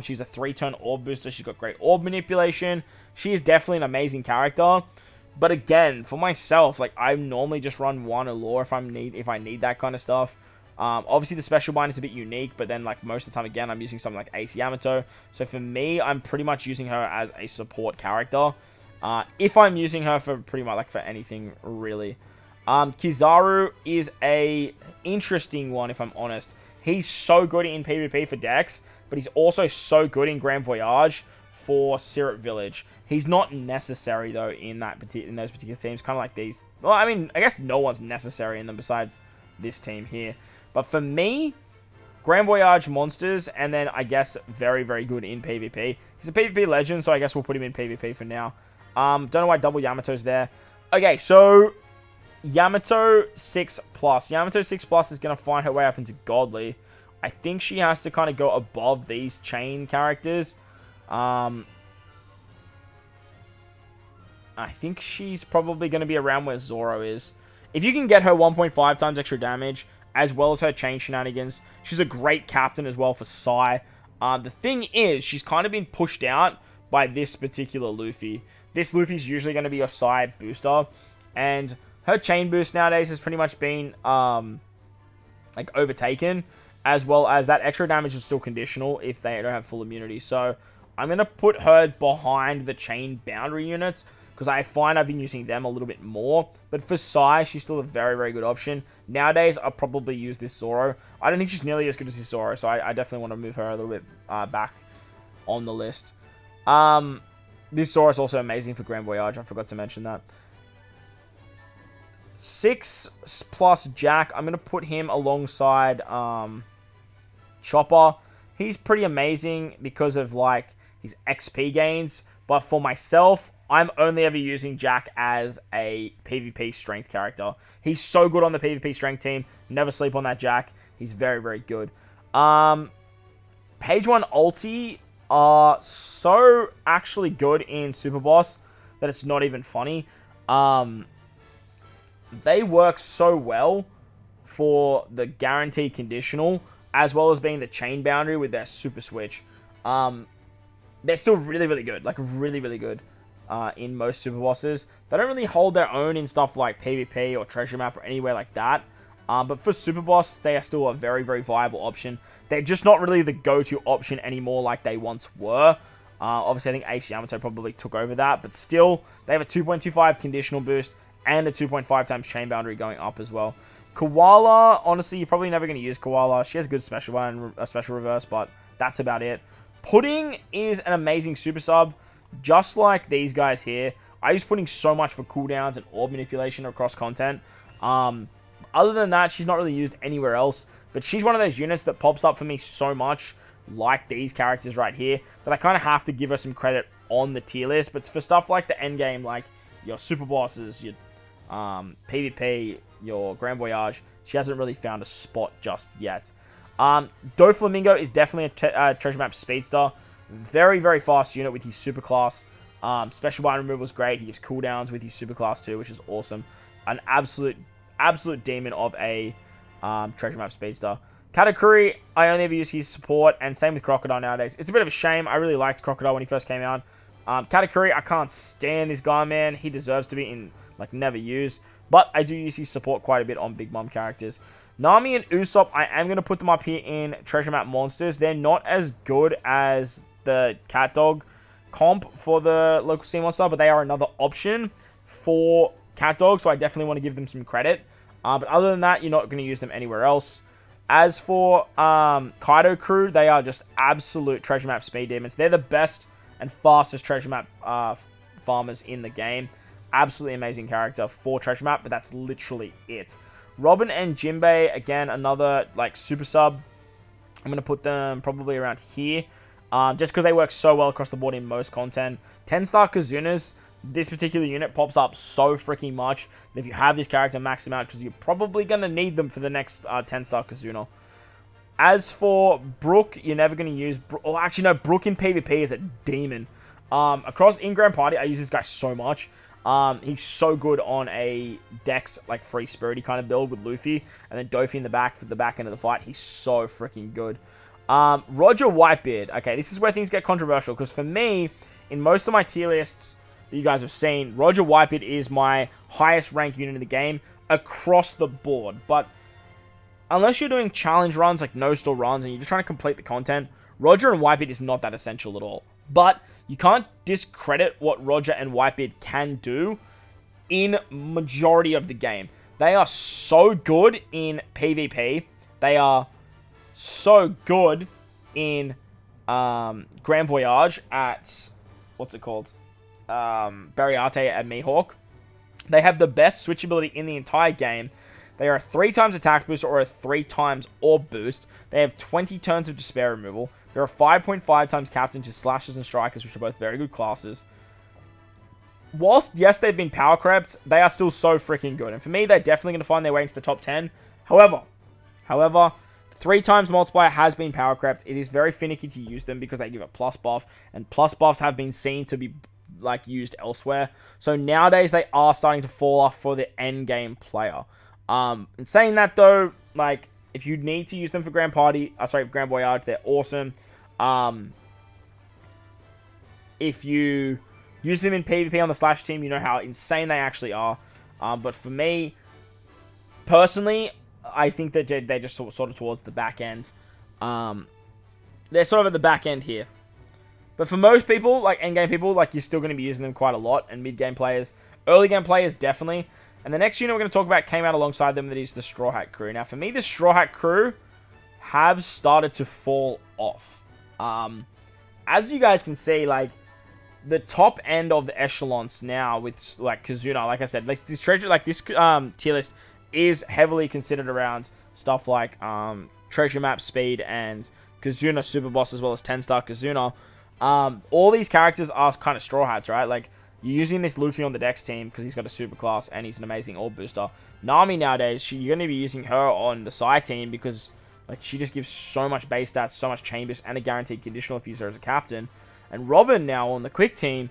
She's a 3-turn orb booster. She's got great orb manipulation. She is definitely an amazing character. But again, for myself, like, I normally just run one Allure if I need that kind of stuff. Obviously, the special bind is a bit unique, but then, like, most of the time, again, I'm using something like Ace Yamato. So for me, I'm pretty much using her as a support character. If I'm using her for pretty much, like, for anything, really. Kizaru is a interesting one, if I'm honest. He's so good in PvP for Dex, but he's also so good in Grand Voyage for Syrup Village. He's not necessary, though, in those particular teams, kind of like these. Well, I mean, I guess no one's necessary in them besides this team here. But for me, Grand Voyage monsters, and then I guess very, very good in PvP. He's a PvP legend, so I guess we'll put him in PvP for now. Don't know why double Yamato's there. Okay, so Yamato 6+. Yamato 6+ is going to find her way up into Godly. I think she has to kind of go above these chain characters. I think she's probably going to be around where Zoro is. If you can get her 1.5 times extra damage, as well as her chain shenanigans, she's a great captain as well for Sai. The thing is, she's kind of been pushed out by this particular Luffy. This Luffy's usually going to be your Sai booster, and her chain boost nowadays has pretty much been like overtaken, as well as that extra damage is still conditional if they don't have full immunity. So I'm going to put her behind the chain boundary units, because I find I've been using them a little bit more. But for Sai, she's still a very, very good option. Nowadays, I'll probably use this Zoro. I don't think she's nearly as good as this Zoro, so I definitely want to move her a little bit back on the list. This Sora is also amazing for Grand Voyage. I forgot to mention that. 6 plus Jack. I'm going to put him alongside Chopper. He's pretty amazing because of like his XP gains. But for myself, I'm only ever using Jack as a PvP strength character. He's so good on the PvP strength team. Never sleep on that Jack. He's very, very good. Page 1 ulti are so actually good in Super Boss that it's not even funny. They work so well for the guaranteed conditional, as well as being the chain boundary with their super switch. They're still really, really good. Like, really, really good in most super bosses. They don't really hold their own in stuff like PvP or Treasure Map or anywhere like that. But for super boss, they are still a very, very viable option. They're just not really the go-to option anymore like they once were. Obviously, I think Ace Yamato probably took over that. But still, they have a 2.25 conditional boost and a 2.5 times chain boundary going up as well. Koala, honestly, you're probably never going to use Koala. She has a good special one and a special reverse, but that's about it. Pudding is an amazing super sub, just like these guys here. I use Pudding so much for cooldowns and orb manipulation across content. Other than that, she's not really used anywhere else, but she's one of those units that pops up for me so much, like these characters right here, that I kind of have to give her some credit on the tier list. But for stuff like the end game, like your super bosses, your PvP, your Grand Voyage, she hasn't really found a spot just yet. Doflamingo is definitely a Treasure Map speedster. Very, very fast unit with his super class. Special bind removal is great. He gives cooldowns with his super class too, which is awesome. An absolute demon of a Treasure Map speedster. Katakuri, I only ever use his support, and same with Crocodile nowadays. It's a bit of a shame. I really liked Crocodile when he first came out. Katakuri, I can't stand this guy, man. He deserves to be in, like, never used. But I do use his support quite a bit on Big Mom characters. Nami and Usopp, I am going to put them up here in Treasure Map Monsters. They're not as good as the Cat Dog comp for the local sea monster, but they are another option for Cat Dog, so I definitely want to give them some credit. But other than that, you're not going to use them anywhere else. As for Kaido Crew, they are just absolute Treasure Map speed demons. They're the best and fastest Treasure Map farmers in the game. Absolutely amazing character for Treasure Map, but that's literally it. Robin and Jinbei, again, another like super sub. I'm going to put them probably around here. Just because they work so well across the board in most content. 10-star Kizunas, this particular unit pops up so freaking much. And if you have this character, max them out because you're probably going to need them for the next 10-star Kizuna. As for Brook, you're never going to use... Oh, actually, no, Brook in PvP is a demon. Across in Grand Party, I use this guy so much. He's so good on a Dex, like, free spirity kind of build with Luffy. And then Dofi in the back for the back end of the fight. He's so freaking good. Roger Whitebeard. Okay, this is where things get controversial. Because for me, in most of my tier lists that you guys have seen, Roger Whitebeard is my highest rank unit in the game across the board. But unless you're doing challenge runs, like no-store runs, and you're just trying to complete the content, Roger and Whitebeard is not that essential at all. But you can't discredit what Roger and Whitebeard can do in majority of the game. They are so good in PvP. They are so good in Grand Voyage at, what's it called? Bariate and Mihawk. They have the best switch ability in the entire game. They are a 3 times attack boost or a 3 times orb boost. They have 20 turns of despair removal. There are 5.5 times captain to slashers and strikers, which are both very good classes. Whilst, yes, they've been power crept, they are still so freaking good. And for me, they're definitely going to find their way into the top 10. However, 3 times multiplier has been power crept. It is very finicky to use them because they give a plus buff. And plus buffs have been seen to be, like, used elsewhere. So nowadays, they are starting to fall off for the end game player. In saying that, though, like, if you need to use them for Grand Voyage, they're awesome. If you use them in PvP on the Slash team, you know how insane they actually are. But for me, personally, I think that they're just sort of towards the back end. They're sort of at the back end here. But for most people, like endgame people, like you're still going to be using them quite a lot. And mid-game players, early game players, definitely. And the next unit we're going to talk about came out alongside them, that is the Straw Hat Crew. Now, for me, the Straw Hat Crew have started to fall off. As you guys can see, like, the top end of the echelons now with like Kizuna, like I said, like this treasure, like this tier list is heavily considered around stuff like treasure map speed and Kizuna super boss as well as 10-star Kizuna. All these characters are kind of straw hats, right? Like you're using this Luffy on the Dex team because he's got a super class and he's an amazing orb booster. Nami nowadays, you're going to be using her on the Psy team because like she just gives so much base stats, so much chain boost, and a guaranteed conditional if you use her as a captain. And Robin now on the Quick team,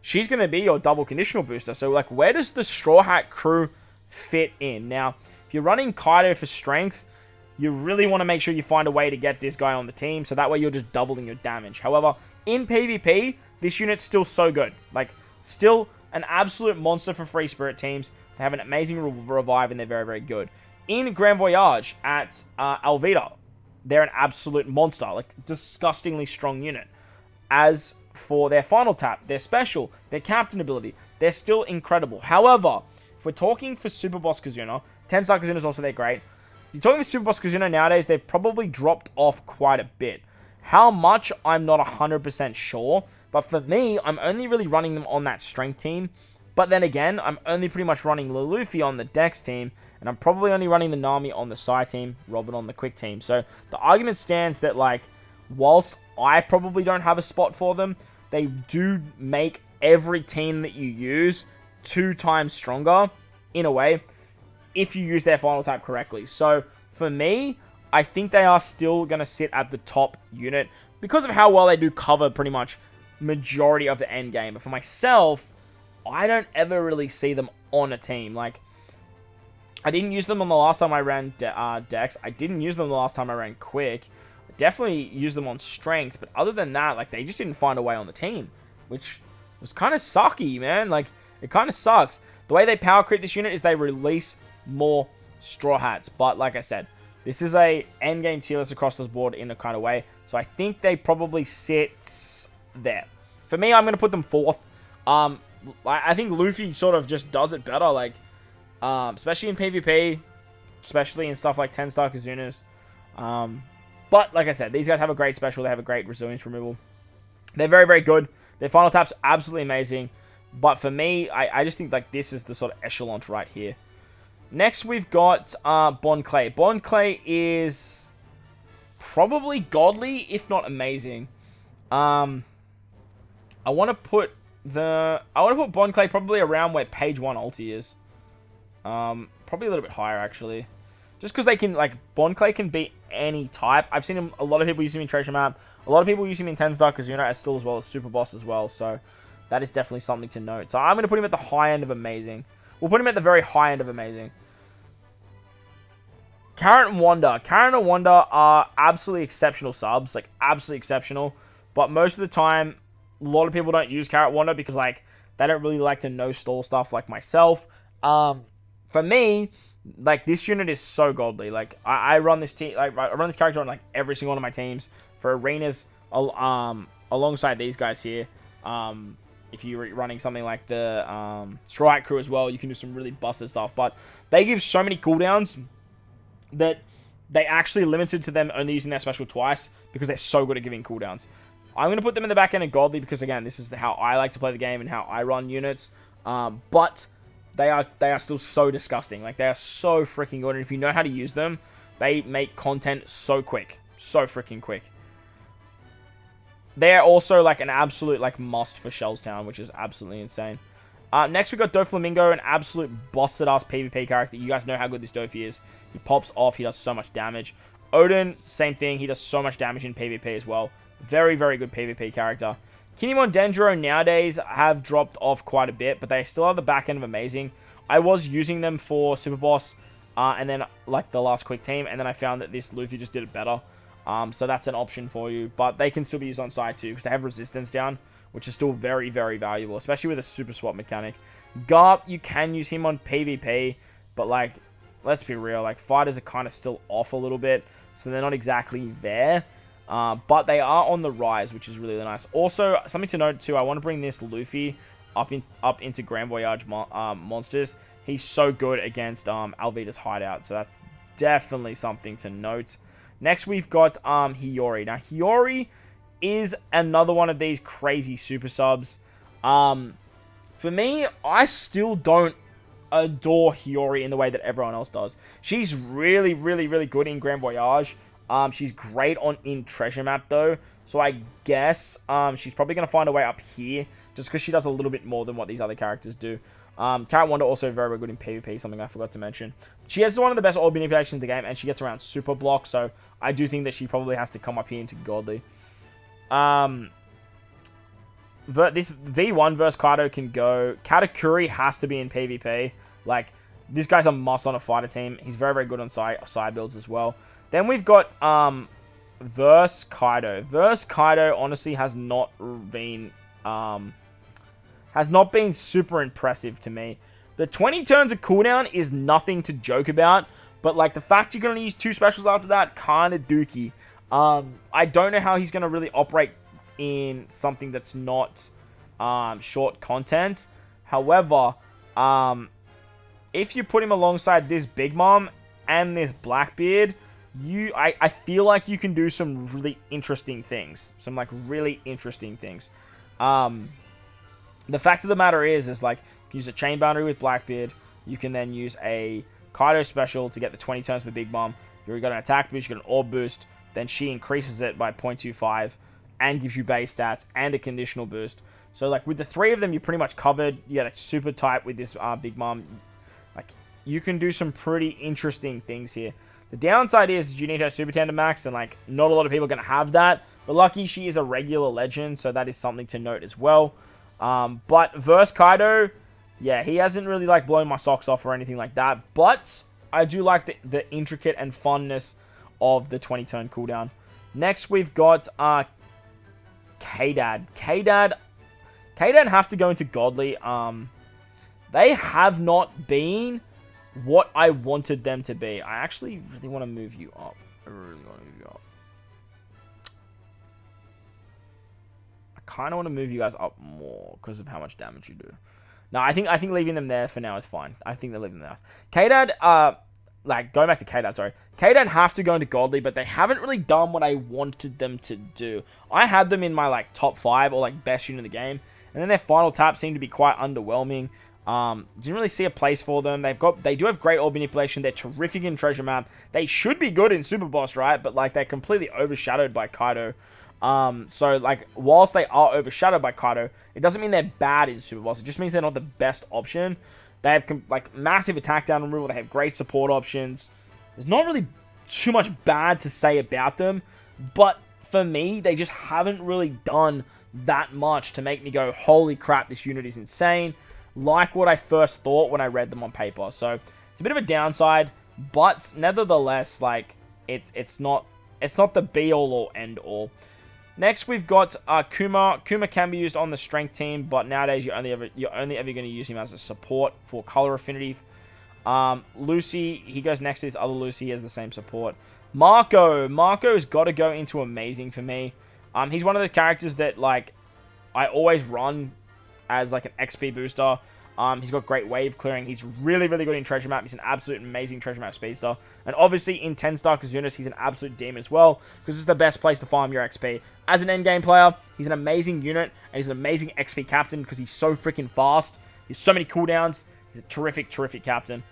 she's going to be your double conditional booster. So like where does the Straw Hat crew fit in? Now, if you're running Kaido for strength, you really want to make sure you find a way to get this guy on the team, so that way you're just doubling your damage. However, in PvP, this unit's still so good. Like, still an absolute monster for free spirit teams. They have an amazing revive, and they're very, very good. In Grand Voyage at Alvida, they're an absolute monster. Like, disgustingly strong unit. As for their final tap, their special, their captain ability, they're still incredible. However, if we're talking for Super Boss Kizuna, 10-star Kizuna is also they're great. If you're talking for Super Boss Kizuna nowadays, they've probably dropped off quite a bit. How much, I'm not 100% sure. But for me, I'm only really running them on that strength team. But then again, I'm only pretty much running Luffy on the Dex team. And I'm probably only running the Nami on the Psy team, Robin on the Quick team. So the argument stands that, like, whilst I probably don't have a spot for them, they do make every team that you use 2 times stronger, in a way, if you use their final type correctly. So, for me, I think they are still going to sit at the top unit because of how well they do cover pretty much majority of the end game. But for myself, I don't ever really see them on a team. Like, I didn't use them on the last time I ran Dex. I didn't use them the last time I ran Quick. I definitely used them on Strength. But other than that, like, they just didn't find a way on the team, which was kind of sucky, man. Like, it kind of sucks. The way they power creep this unit is they release more Straw Hats. But like I said, this is a endgame tier list across the board in a kind of way. So I think they probably sit there. For me, I'm going to put them 4th. I think Luffy sort of just does it better. Like, especially in PvP. Especially in stuff like 10-star Kizunas. But like I said, these guys have a great special. They have a great resilience removal. They're very, very good. Their final tap's absolutely amazing. But for me, I just think like this is the sort of echelon right here. Next, we've got Bon Clay. Bon Clay is probably godly, if not amazing. I want to put Bon Clay probably around where Page 1 ulti is. Probably a little bit higher, actually. Just because they can, like, Bon Clay can beat any type. I've seen him, a lot of people use him in Treasure Map. A lot of people use him in 10-star Kizuna as still as well as Super Boss as well. So, that is definitely something to note. So, I'm going to put him at the high end of amazing. We'll put him at the very high end of amazing. Carrot and Wanda. Carrot and Wanda are absolutely exceptional subs. Like, absolutely exceptional. But most of the time, a lot of people don't use Carrot Wanda because, like, they don't really like to no-stall stuff like myself. For me, like, this unit is so godly. Like, I run this team, like, I run this character on, like, every single one of my teams for arenas, alongside these guys here. If you're running something like the Straw Hat crew as well, you can do some really busted stuff. But they give so many cooldowns that they actually limited to them only using their special twice because they're so good at giving cooldowns. I'm going to put them in the back end of godly because, again, this is how I like to play the game and how I run units. But they are still so disgusting. Like, they are so freaking good. And if you know how to use them, they make content so quick. So freaking quick. They're also, like, an absolute, like, must for Shellstown, which is absolutely insane. Next, we got Doflamingo, an absolute busted-ass PvP character. You guys know how good this Dofi is. He pops off. He does so much damage. Odin, same thing. He does so much damage in PvP as well. Very, very good PvP character. Kinemon Dendro nowadays have dropped off quite a bit, but they still have the back end of amazing. I was using them for Super Boss, and then, like, the last Quick team, and then I found that this Luffy just did it better. So that's an option for you, but they can still be used on side too, because they have resistance down, which is still very, very valuable, especially with a super swap mechanic. Garp, you can use him on PvP, but, like, let's be real, like, fighters are kind of still off a little bit, so they're not exactly there. But they are on the rise, which is really, really nice. Also, something to note too, I want to bring this Luffy up into Grand Voyage monsters. He's so good against Alvida's hideout, so that's definitely something to note. Next, we've got Hiyori. Now, Hiyori is another one of these crazy super subs. For me, I still don't adore Hiyori in the way that everyone else does. She's really, really, really good in Grand Voyage. She's great in Treasure Map, though. So I guess she's probably going to find a way up here, just because she does a little bit more than what these other characters do. Cat Wonder also very, very good in PvP, something I forgot to mention. She has one of the best orb manipulations in the game, and she gets around super block, so I do think that she probably has to come up here into Godly. This V1 versus Kaido can go. Katakuri has to be in PvP. Like, this guy's a must on a fighter team. He's very, very good on side builds as well. Then we've got versus Kaido. Versus Kaido honestly has not been super impressive to me. The 20 turns of cooldown is nothing to joke about, but like the fact you're gonna use 2 specials after that, kind of dookie. I don't know how he's gonna really operate in something that's not short content. However, if you put him alongside this Big Mom and this Blackbeard, I feel like you can do some really interesting things. Some like really interesting things. The fact of the matter is like, you can use a chain boundary with Blackbeard. You can then use a Kaido special to get the 20 turns for Big Mom. You've got an attack boost, you got an orb boost. Then she increases it by 0.25 and gives you base stats and a conditional boost. So like with the 3 of them, you're pretty much covered. You got a super type with this Big Mom. Like, you can do some pretty interesting things here. The downside is you need her Super Tandem Max, and like not a lot of people are going to have that. But lucky she is a regular legend, so that is something to note as well. But versus Kaido, yeah, he hasn't really like blown my socks off or anything like that. But I do like the intricate and funness of the 20 turn cooldown. Next we've got K-Dad. K-Dad have to go into Godly. They have not been what I wanted them to be. I actually really want to move you up. I kind of want to move you guys up more because of how much damage you do. No, I think leaving them there for now is fine. I think they're leaving them there. K-Dad, like, going back to K-Dad, sorry. K-Dad have to go into Godly, but they haven't really done what I wanted them to do. I had them in my, like, top 5 or, like, best unit of the game. And then their final tap seemed to be quite underwhelming. Didn't really see a place for them. They do have great orb manipulation. They're terrific in Treasure Map. They should be good in Super Boss, right? But, like, they're completely overshadowed by Kaido. So, like, whilst they are overshadowed by Kaido, it doesn't mean they're bad in Super Boss. It just means they're not the best option. They have, like, massive attack down removal. They have great support options. There's not really too much bad to say about them. But for me, they just haven't really done that much to make me go, holy crap, this unit is insane. Like what I first thought when I read them on paper. So, it's a bit of a downside. But, nevertheless, like, it's not the be-all or end-all. Next, we've got Kuma. Kuma can be used on the strength team, but nowadays you're only ever going to use him as a support for color affinity. Lucy, he goes next to this other Lucy. He has the same support. Marco's got to go into amazing for me. He's one of the characters that like I always run as like an XP booster. He's got great wave clearing. He's really, really good in Treasure Map. He's an absolute amazing Treasure Map speedster. And obviously in 10-star Kizuna, he's an absolute demon as well, because it's the best place to farm your XP. As an endgame player, he's an amazing unit, and he's an amazing XP captain because he's so freaking fast. He's so many cooldowns. He's a terrific, terrific captain.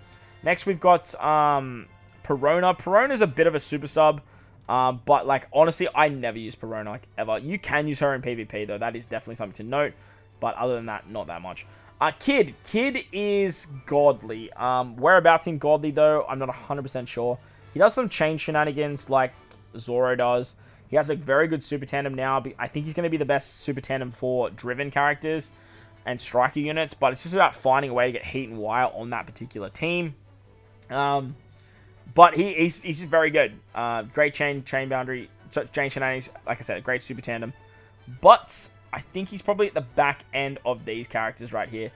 Next, we've got Perona. Perona's a bit of a super sub, but like honestly, I never use Perona like ever. You can use her in PvP though. That is definitely something to note. But other than that, not that much. Kid is godly. Whereabouts in godly though, I'm not 100% sure. He does some chain shenanigans like Zoro does. He has a very good super tandem now. I think he's going to be the best super tandem for driven characters and striker units, but it's just about finding a way to get heat and wire on that particular team. But he's just very good. Great chain boundary, chain shenanigans. Like I said, great super tandem. But I think he's probably at the back end of these characters right here.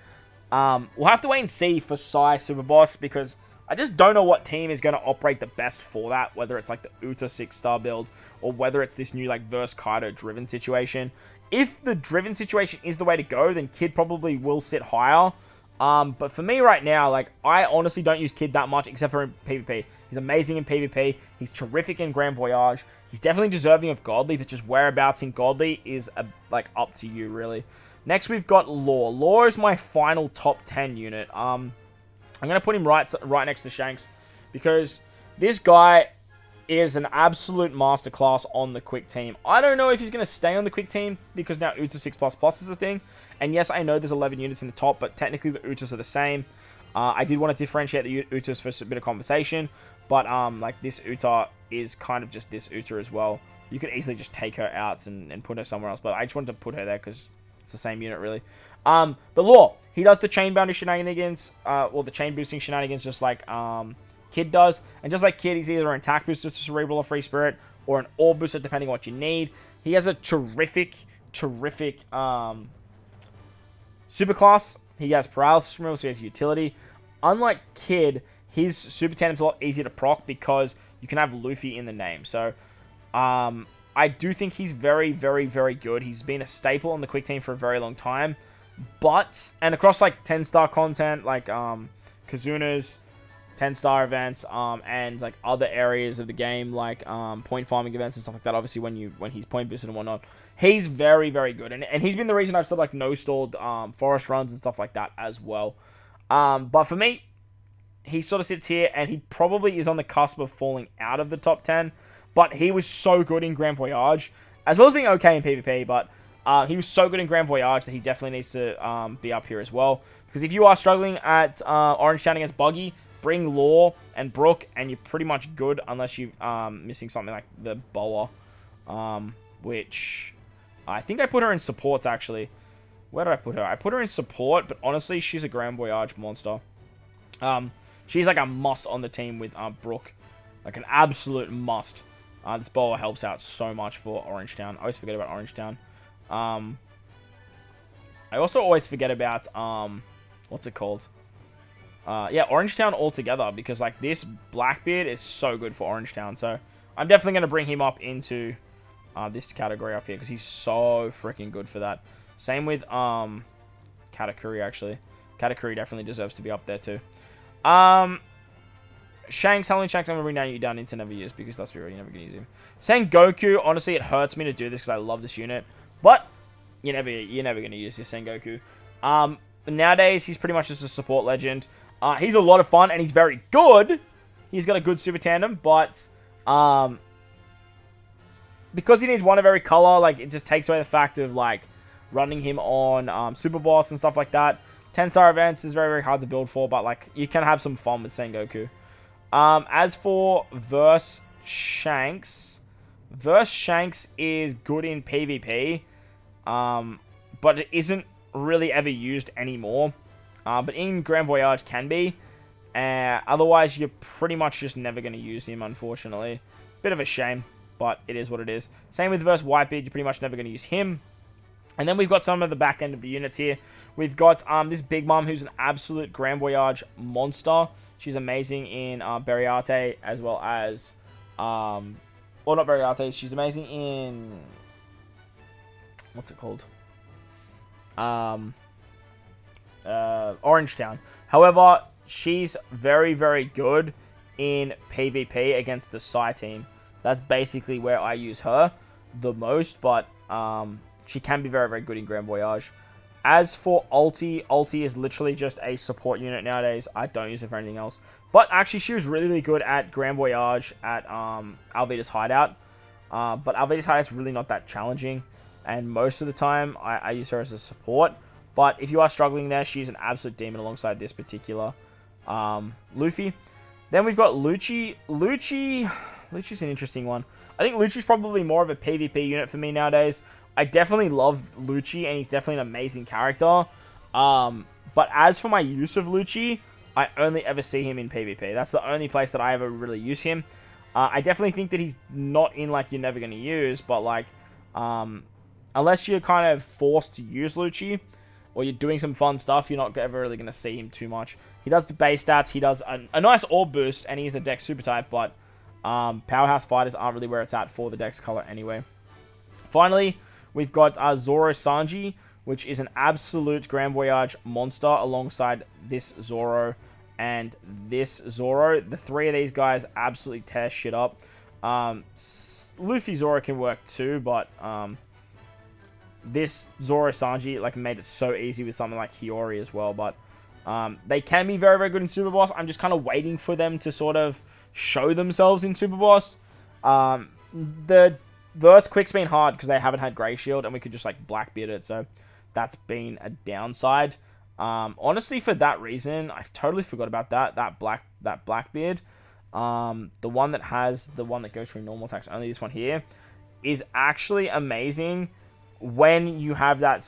We'll have to wait and see for Sai Super Boss, because I just don't know what team is going to operate the best for that, whether it's like the Uta 6-star build, or whether it's this new like verse Kaido driven situation. If the driven situation is the way to go, then Kid probably will sit higher. But for me right now, like, I honestly don't use Kid that much, except for in PvP. He's amazing in PvP. He's terrific in Grand Voyage. He's definitely deserving of Godly, but just whereabouts in Godly is like up to you, really. Next, we've got Law. Law is my final top 10 unit. I'm going to put him right next to Shanks because this guy is an absolute masterclass on the quick team. I don't know if he's going to stay on the quick team because now Uta 6++ is a thing. And yes, I know there's 11 units in the top, but technically the Utas are the same. I did want to differentiate the Utas for a bit of conversation, but like this Uta is kind of just this Uta as well. You could easily just take her out and put her somewhere else, but I just wanted to put her there because it's the same unit really. But Law, he does the chain boundary shenanigans, or the chain boosting shenanigans just like Kid does. And just like Kid, he's either an attack booster to Cerebral or Free Spirit, or an Orb booster depending on what you need. He has a terrific superclass. He has paralysis removal, so he has utility. Unlike Kid, his super tandem's a lot easier to proc because you can have Luffy in the name. So I do think he's very, very, very good. He's been a staple on the quick team for a very long time. And across like 10-star content, like Kizuna's 10-star events, and like other areas of the game, like point farming events and stuff like that. Obviously, when he's point boosted and whatnot, he's very, very good, and he's been the reason I've still like no-stalled forest runs and stuff like that as well. But for me, he sort of sits here, and he probably is on the cusp of falling out of the top 10. But he was so good in Grand Voyage, as well as being okay in PvP. But he was so good in Grand Voyage that he definitely needs to be up here as well. Because if you are struggling at Orange Town against Buggy, bring Law and Brook, and you're pretty much good unless you're missing something like the Boa. Which I think I put her in supports, actually. Where did I put her? I put her in support, but honestly, she's a Grand Voyage monster. She's like a must on the team with Brook. Like an absolute must. This Boa helps out so much for Orange Town. I always forget about Orange Town. I also always forget about, what's it called? Yeah, Orange Town altogether, because like this Blackbeard is so good for Orange Town. So I'm definitely going to bring him up into this category up here, because he's so freaking good for that. Same with Katakuri, actually. Katakuri definitely deserves to be up there too. Shanks, Halloween Shanks, I'm going to bring down into never use, because let's be real, you're never going to use him. Sengoku, honestly, it hurts me to do this because I love this unit, but you're never going to use this Sengoku. But nowadays, he's pretty much just a support legend. He's a lot of fun, and he's very good. He's got a good super tandem, but because he needs one of every color, like, it just takes away the fact of, like, running him on Super Boss and stuff like that. 10-star events is very, very hard to build for, but, like, you can have some fun with Sengoku. As for Verse Shanks is good in PvP, but it isn't really ever used anymore. But in Grand Voyage can be. Otherwise, you're pretty much just never going to use him, unfortunately. Bit of a shame, but it is what it is. Same with Verse Whitebeard, you're pretty much never going to use him. And then we've got some of the back end of the units here. We've got this Big Mom, who's an absolute Grand Voyage monster. She's amazing in Beriate, as well as... well, not Beriate. She's amazing in... What's it called? Orange Town. However, she's very, very good in PvP against the Psy team. That's basically where I use her the most, but she can be very, very good in Grand Voyage. As for Ulti, Ulti is literally just a support unit nowadays. I don't use it for anything else. But actually, she was really, really good at Grand Voyage at Alvida's Hideout. But Alvida's Hideout's really not that challenging. And most of the time, I use her as a support. But if you are struggling there, she's an absolute demon alongside this particular Luffy. Then we've got Lucci. Lucci's an interesting one. I think Lucci's probably more of a PvP unit for me nowadays. I definitely love Lucci, and he's definitely an amazing character. But as for my use of Lucci, I only ever see him in PvP. That's the only place that I ever really use him. I definitely think that he's not in, like, you're never going to use, but, like, unless you're kind of forced to use Lucci, or you're doing some fun stuff, you're not ever really going to see him too much. He does the base stats, he does a nice orb boost, and he's a Dex super type, but Powerhouse Fighters aren't really where it's at for the Dex color anyway. Finally, we've got Zoro Sanji, which is an absolute Grand Voyage monster alongside this Zoro and this Zoro. The three of these guys absolutely tear shit up. Luffy Zoro can work too, but this Zoro Sanji like made it so easy with something like Hiyori as well. But they can be very, very good in Super Boss. I'm just kind of waiting for them to sort of show themselves in Super Boss. The verse quick's been hard because they haven't had Grey Shield, and we could just like Blackbeard it, so that's been a downside. Honestly, for that reason, I totally forgot about that Blackbeard. The one that goes through normal attacks only, this one here, is actually amazing when you have that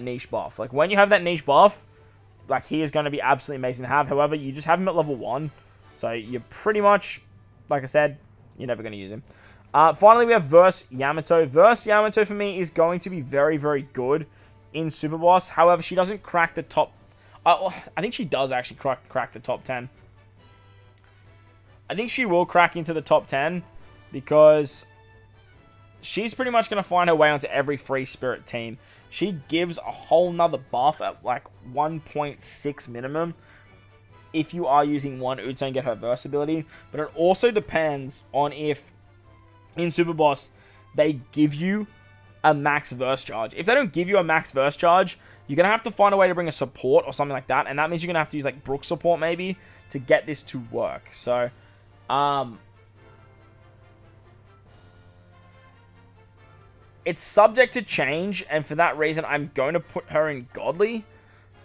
niche buff. Like when you have that niche buff, like he is going to be absolutely amazing to have. However, you just have him at level 1, so you're pretty much, like I said, you're never going to use him. Finally, we have Verse Yamato. Verse Yamato for me is going to be very, very good in Super Boss. However, she doesn't crack the top. I think she does actually crack the top 10. I think she will crack into the top 10 because she's pretty much going to find her way onto every Free Spirit team. She gives a whole nother buff at like 1.6 minimum if you are using one Utsu and get her verse ability. But it also depends on if in Super Boss they give you a max verse charge. If they don't give you a max verse charge, you're going to have to find a way to bring a support or something like that. And that means you're going to have to use like Brook support maybe to get this to work. So, it's subject to change, and for that reason, I'm going to put her in Godly.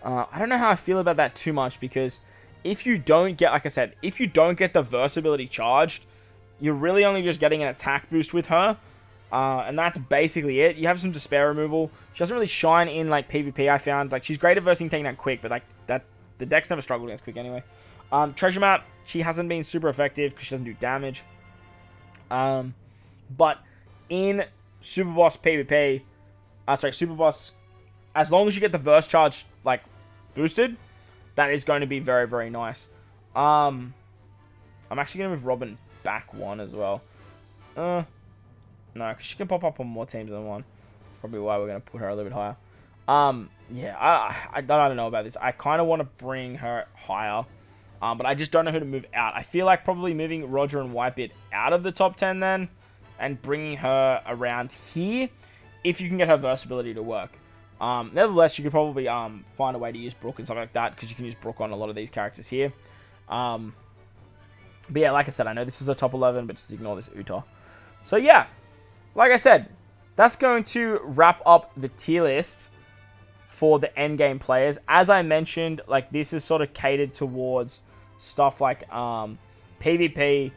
I don't know how I feel about that too much, because if you don't get, like I said, if you don't get the verse ability charged, you're really only just getting an attack boost with her, and that's basically it. You have some despair removal. She doesn't really shine in, like, PvP, I found. Like, she's great at versing taking down quick, but, like, the decks never struggled against quick anyway. Treasure Map, she hasn't been super effective because she doesn't do damage. But in Super Boss PvP, Super Boss, as long as you get the verse charge, like, boosted, that is going to be very, very nice. I'm actually going to move Robin back 1 as well. No, because she can pop up on more teams than one. Probably why we're going to put her a little bit higher. Yeah, I don't know about this. I kind of want to bring her higher. But I just don't know who to move out. I feel like probably moving Roger and Whitebeard out of the top 10 then, and bringing her around here, if you can get her verse ability to work. Nevertheless, you could probably find a way to use Brook and something like that, because you can use Brook on a lot of these characters here. But yeah, like I said, I know this is a top 11, but just ignore this Uta. So yeah, like I said, that's going to wrap up the tier list for the endgame players. As I mentioned, like, this is sort of catered towards stuff like PvP,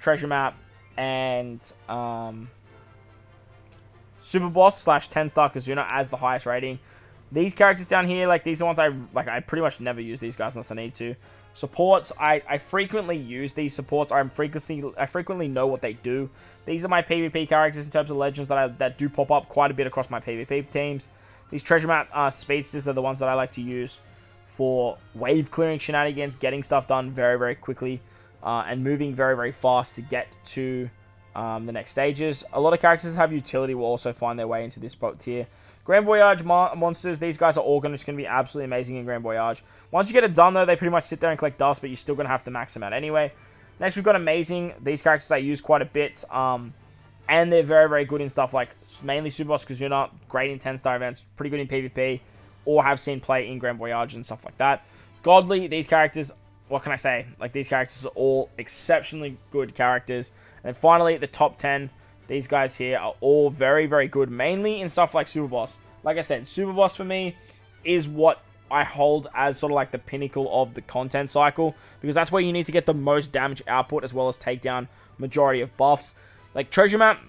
Treasure Map, and Super Boss / 10-star Kizuna as the highest rating. These characters down here, like, these are ones I pretty much never use these guys unless I need to. Supports, I frequently use these supports. I frequently know what they do. These are my PvP characters in terms of legends that do pop up quite a bit across my PvP teams. These Treasure Map speedsters are the ones that I like to use for wave clearing shenanigans, getting stuff done very, very quickly, and moving very, very fast to get to the next stages. A lot of characters that have utility will also find their way into this tier. Grand Voyage monsters, these guys are all just going to be absolutely amazing in Grand Voyage. Once you get it done, though, they pretty much sit there and collect dust, but you're still going to have to max them out anyway. Next, we've got Amazing. These characters I use quite a bit, and they're very, very good in stuff like mainly Super Boss Kizuna, great in 10-star events, pretty good in PvP, or have seen play in Grand Voyage and stuff like that. Godly, these characters, what can I say? Like, these characters are all exceptionally good characters. And finally, the top 10. These guys here are all very, very good, mainly in stuff like Super Boss. Like I said, Super Boss for me is what I hold as sort of like the pinnacle of the content cycle, because that's where you need to get the most damage output as well as take down majority of buffs. Like Treasure Map,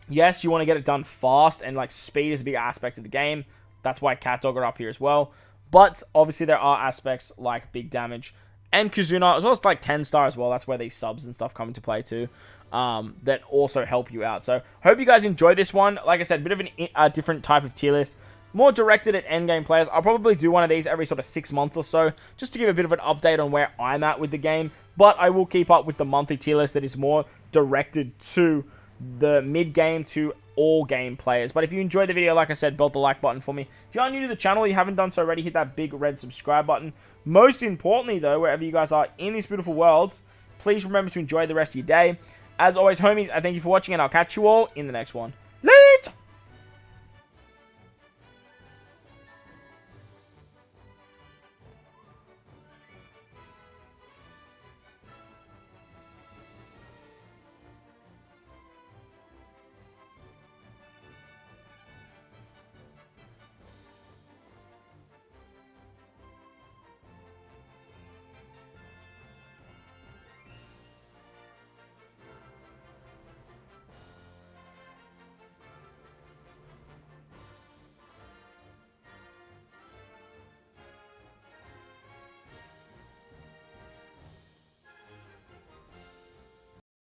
yes, you want to get it done fast, and like speed is a big aspect of the game. That's why Cat Dog are up here as well. But obviously there are aspects like big damage and Kizuna, as well as like 10-star as well. That's where these subs and stuff come into play too. That also help you out. So, hope you guys enjoy this one. Like I said, a bit of a different type of tier list. More directed at endgame players. I'll probably do one of these every sort of 6 months or so, just to give a bit of an update on where I'm at with the game. But I will keep up with the monthly tier list that is more directed to the mid-game to all game players. But if you enjoyed the video, like I said, belt the like button for me. If you are new to the channel, you haven't done so already, hit that big red subscribe button. Most importantly, though, wherever you guys are in this beautiful world, please remember to enjoy the rest of your day. As always, homies, I thank you for watching, and I'll catch you all in the next one.